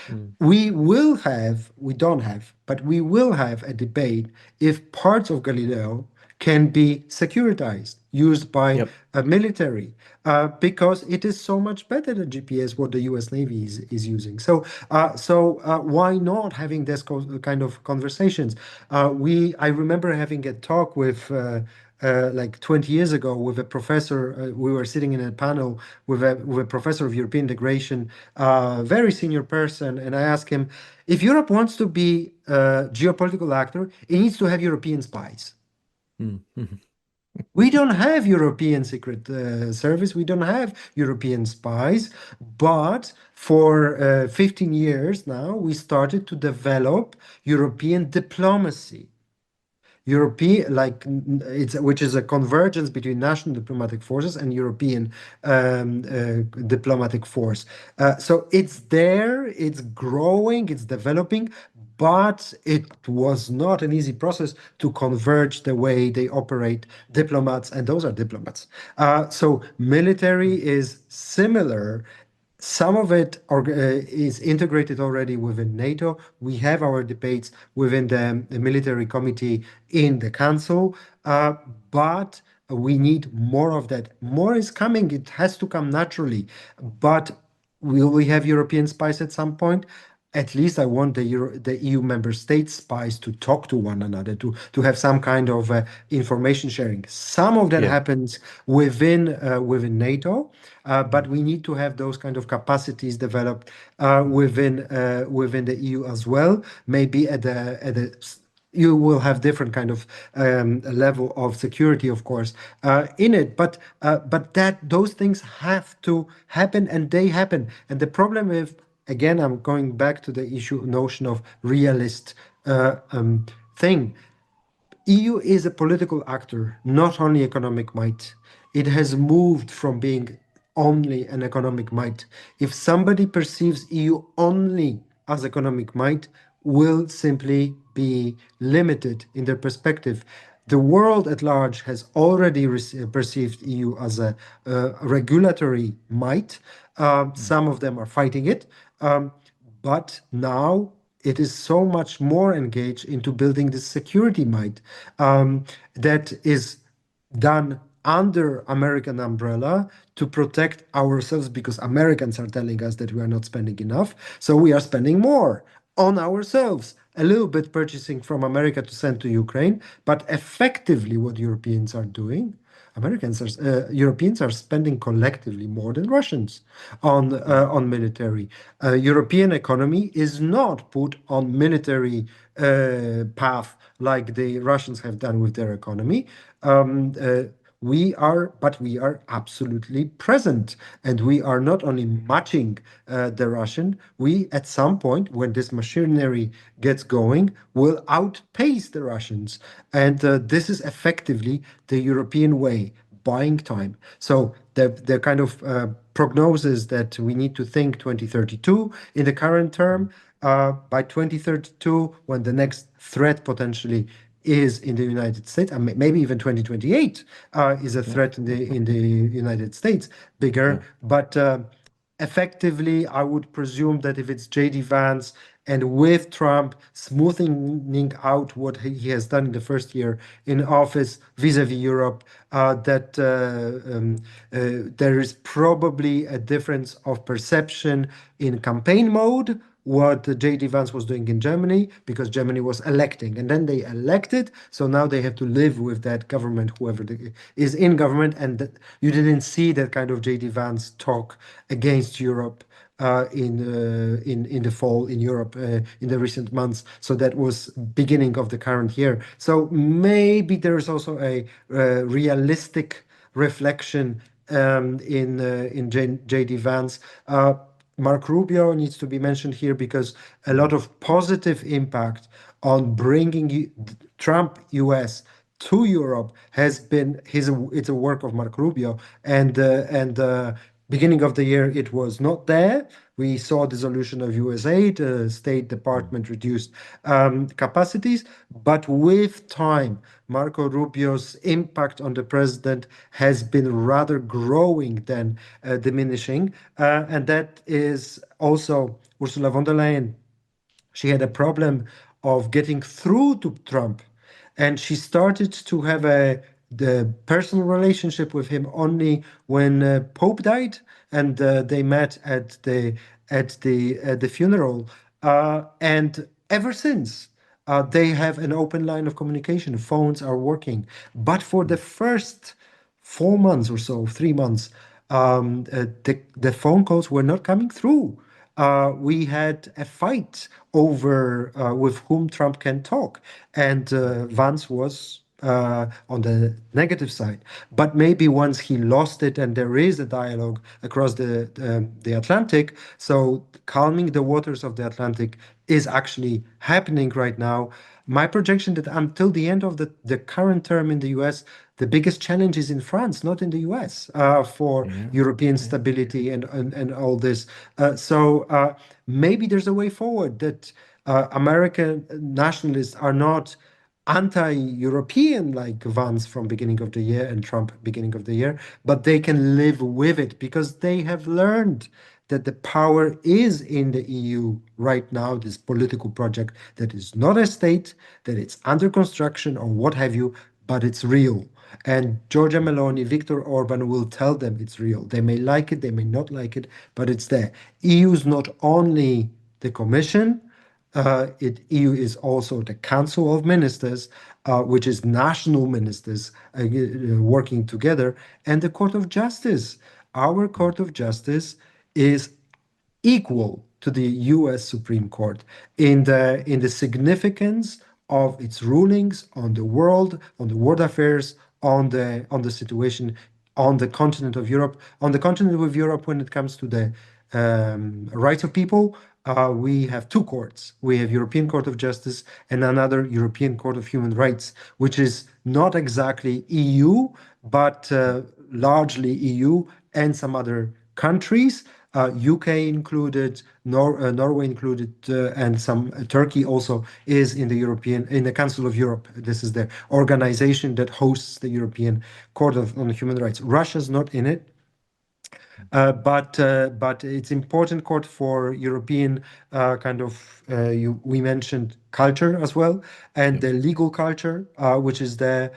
Mm. We don't have, but we will have a debate if parts of Galileo can be securitized, used by Yep. a military, because it is so much better than GPS, what the US Navy is using. So why not having this kind of conversations? I remember having a talk with like 20 years ago with a professor. We were sitting in a panel with a professor of European integration, very senior person, and I asked him, if Europe wants to be a geopolitical actor, it needs to have European spies. Mm. Mhm. We don't have European secret service. We don't have European spies. But for 15 years now, we started to develop European diplomacy. European, like it's which is a convergence between national diplomatic forces and European diplomatic force. So it's there, it's growing, it's developing, but it was not an easy process to converge the way they operate diplomats, and those are diplomats. So military is similar. Some of it is integrated already within NATO. We have our debates within the military committee in the council, but we need more of that. More is coming. It has to come naturally. But will we have European spies at some point? At least I want the EU member state spies to talk to one another, to have some kind of information sharing. Some of that Yeah. happens within NATO, but we need to have those kind of capacities developed within the EU as well. Maybe at the you will have different kind of level of security, of course, in it. But that those things have to happen, and they happen. And the problem is, again, I'm going back to the issue notion of realist thing. EU is a political actor, not only economic might. It has moved from being only an economic might. If somebody perceives EU only as economic might will simply be limited in their perspective. The world at large has already perceived EU as a regulatory might. Some of them are fighting it, but now it is so much more engaged into building this security might that is done under American umbrella to protect ourselves because Americans are telling us that we are not spending enough. So we are spending more on ourselves, a little bit purchasing from America to send to Ukraine. But effectively, what Europeans are doing, Europeans are spending collectively more than Russians on military. European economy is not put on military path like the Russians have done with their economy. But we are absolutely present, and we are not only matching the Russian. We, at some point, when this machinery gets going, will outpace the Russians, and this is effectively the European way, buying time. So the kind of prognosis that we need to think 2032 in the current term, by 2032, when the next threat potentially is in the United States, and maybe even 2028 is a threat in the United States, bigger. But effectively, I would presume that if it's JD Vance and with Trump smoothing out what he has done in the first year in office vis-a-vis Europe, that there is probably a difference of perception in campaign mode what J.D. Vance was doing in Germany, because Germany was electing, and then they elected, so now they have to live with that government, whoever is in government, and you didn't see that kind of J.D. Vance talk against Europe in the fall in Europe in the recent months. So that was beginning of the current year. So maybe there is also a realistic reflection in J.D. Vance. Mark Rubio needs to be mentioned here because a lot of positive impact on bringing Trump US to Europe has been it's a work of Mark Rubio, and beginning of the year it was not there. We saw dissolution of US aid, State Department reduced capacities, but with time, Marco Rubio's impact on the president has been rather growing than diminishing, and that is also Ursula von der Leyen. She had a problem of getting through to Trump, and she started to have the personal relationship with him only when Pope died, and they met at the funeral, and ever since. They have an open line of communication. Phones are working. But for the first 4 months or so, 3 months, the phone calls were not coming through. We had a fight over with whom Trump can talk, and Vance was on the negative side. But maybe once he lost it, and there is a dialogue across the Atlantic, so calming the waters of the Atlantic is actually happening right now. My projection that until the end of the current term in the US, the biggest challenge is in France, not in the US, for European stability and all this. So maybe there's a way forward that American nationalists are not anti-European like Vance from beginning of the year and Trump beginning of the year, but they can live with it because they have learned that the power is in the EU right now, this political project that is not a state, that it's under construction or what have you, but it's real. And Giorgia Meloni, Viktor Orban will tell them it's real. They may like it, they may not like it, but it's there. EU is not only the Commission, EU is also the Council of Ministers, which is national ministers working together, and the Court of Justice. Our Court of Justice is equal to the U.S. Supreme Court in the significance of its rulings on the world affairs, on the situation on the continent of Europe, on the continent of Europe when it comes to the rights of people. We have two courts. We have European Court of Justice and another European Court of Human Rights, which is not exactly EU, but largely EU and some other countries. UK included, Norway included, and some Turkey also is in the Council of Europe. This is the organization that hosts the European Court on Human Rights. Russia's not in it. But it's important court for European we mentioned culture as well, and Yeah. the legal culture, which is the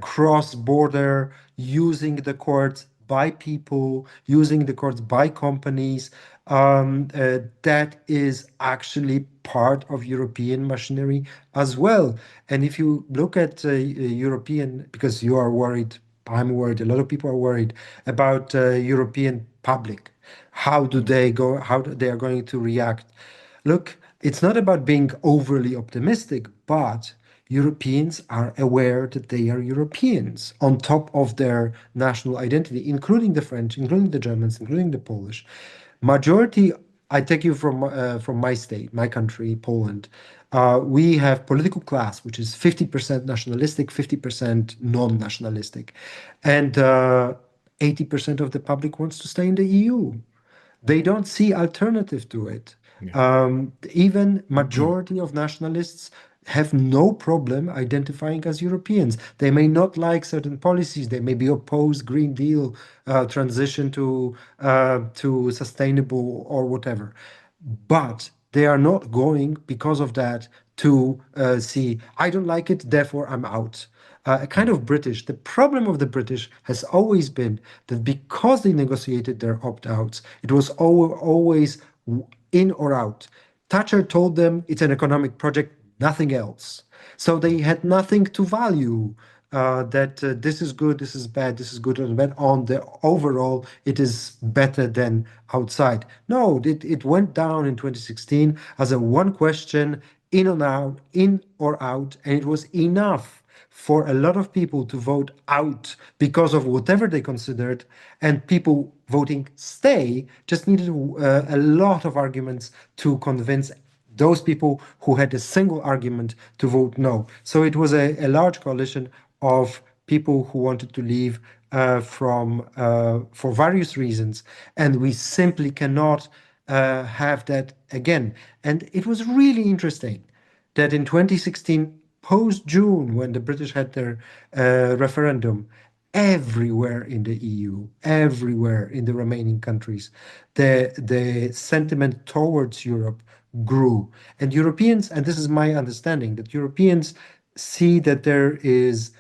cross-border using the courts by people, using the courts by companies. That is actually part of European machinery as well. And if you look at European, because you are worried, I'm worried, a lot of people are worried about European public. How do they go? How they are going to react? Look, it's not about being overly optimistic, but Europeans are aware that they are Europeans on top of their national identity, including the French, including the Germans, including the Polish. Majority, I take you from my state, my country, Poland. We have political class, which is 50% nationalistic, 50% non-nationalistic, and 80% of the public wants to stay in the EU. They don't see alternative to it. Yeah. Even majority of nationalists have no problem identifying as Europeans. They may not like certain policies. They may be opposed Green Deal, transition to sustainable or whatever, but they are not going because of that to see, I don't like it, therefore I'm out. A kind of British. The problem of the British has always been that because they negotiated their opt-outs, it was always in or out. Thatcher told them it's an economic project, nothing else. So they had nothing to value. That this is good, this is bad, this is good and bad. On the overall, it is better than outside. No, it went down in 2016 as a one question, in and out, in or out, and it was enough for a lot of people to vote out because of whatever they considered, and people voting stay just needed a lot of arguments to convince those people who had a single argument to vote no. So it was a large coalition of people who wanted to leave for various reasons, and we simply cannot have that again. And it was really interesting that in 2016, post June, when the British had their referendum, everywhere in the EU, everywhere in the remaining countries, the sentiment towards Europe grew. And Europeans, and this is my understanding, that Europeans see that there is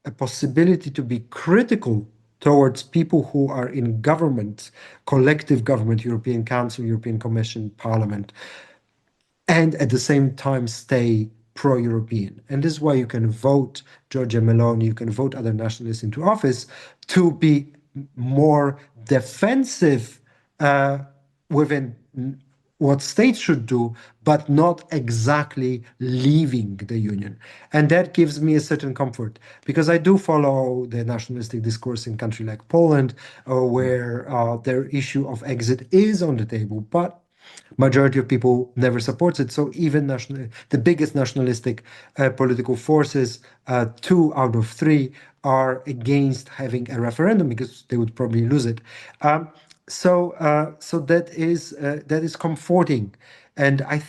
a possibility to be critical towards people who are in government, collective government, European Council, European Commission, Parliament, and at the same time stay pro-European. And this is why you can vote Giorgia Meloni, you can vote other nationalists into office to be more defensive within what states should do, but not exactly leaving the union. And that gives me a certain comfort because I do follow the nationalistic discourse in country like Poland, where their issue of exit is on the table, but majority of people never supports it. So even the biggest nationalistic political forces, 2 out of 3 are against having a referendum because they would probably lose it. So that is comforting. And I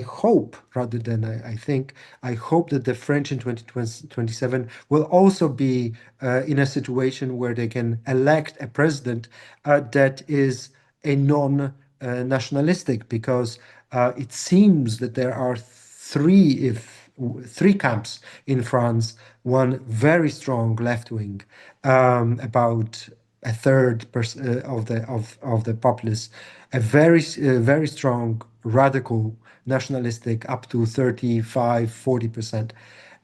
hope, rather than I think, I hope that the French in 2027 will also be in a situation where they can elect a president that is a nationalistic, because it seems that there are three camps in France. One very strong left wing, about a third of the populace, a very strong radical nationalistic up to 35-40%,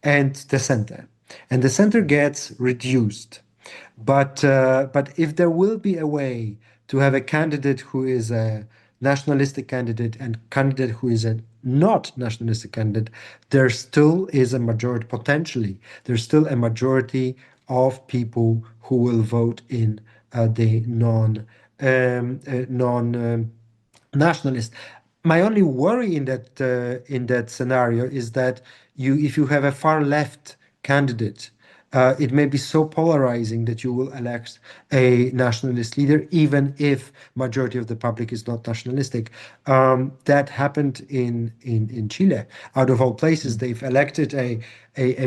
and the center. And the center gets reduced. But if there will be a way to have a candidate who is a nationalistic candidate and candidate who is a not nationalistic candidate, there still is a majority, potentially, there's still a majority of people who will vote in the non nationalist. My only worry in that scenario is that if you have a far left candidate, It may be so polarizing that you will elect a nationalist leader, even if majority of the public is not nationalistic. That happened in Chile. Out of all places, they've elected a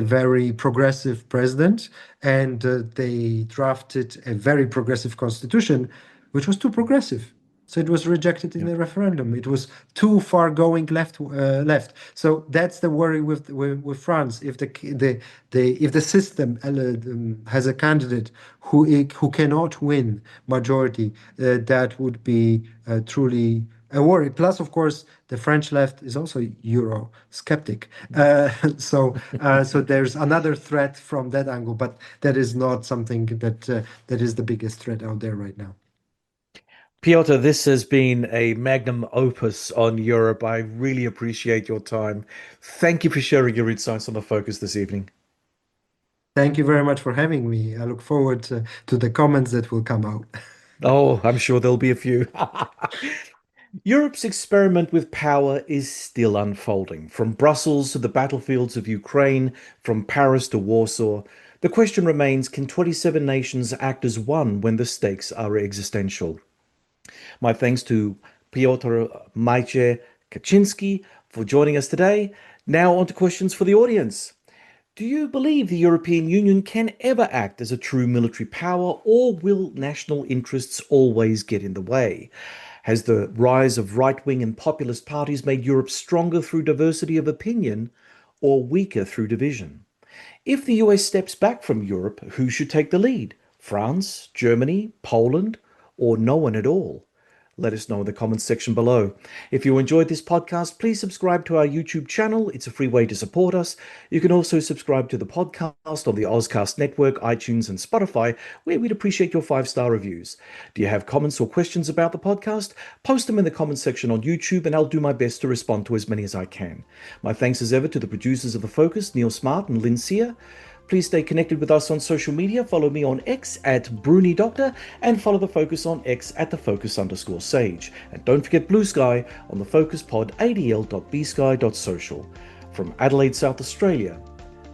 very progressive president, and they drafted a very progressive constitution, which was too progressive. So it was rejected in Yep. the referendum. It was too far going left. So that's the worry with France. If if the system has a candidate who cannot win majority, that would be truly a worry. Plus, of course, the French left is also Euro skeptic. So there's another threat from that angle, but that is not something that is the biggest threat out there right now. Piotr, this has been a magnum opus on Europe. I really appreciate your time. Thank you for sharing your insights on the focus this evening. Thank you very much for having me. I look forward to the comments that will come out. Oh, I'm sure there'll be a few. Europe's experiment with power is still unfolding. From Brussels to the battlefields of Ukraine, from Paris to Warsaw, the question remains, can 27 nations act as one when the stakes are existential? My thanks to Piotr Maciej Kaczyński for joining us today. Now on to questions for the audience. Do you believe the European Union can ever act as a true military power, or will national interests always get in the way? Has the rise of right-wing and populist parties made Europe stronger through diversity of opinion or weaker through division? If the US steps back from Europe, who should take the lead? France, Germany, Poland, or no one at all? Let us know in the comments section below. If you enjoyed this podcast, please subscribe to our YouTube channel. It's a free way to support us. You can also subscribe to the podcast on the Ozcast Network, iTunes, and Spotify, where we'd appreciate your 5-star reviews. Do you have comments or questions about the podcast? Post them in the comments section on YouTube, and I'll do my best to respond to as many as I can. My thanks as ever to the producers of The Focus, Neil Smart and Lynn Sear. Please stay connected with us on social media. Follow me on X at BruniDoctor and follow The Focus on X at @thefocus_sage. And don't forget Blue Sky on the Focus Pod adl.bsky.social. From Adelaide, South Australia,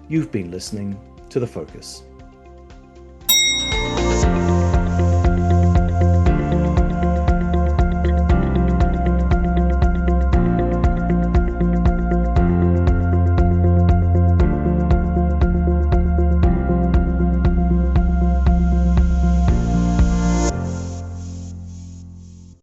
you've been listening to The Focus.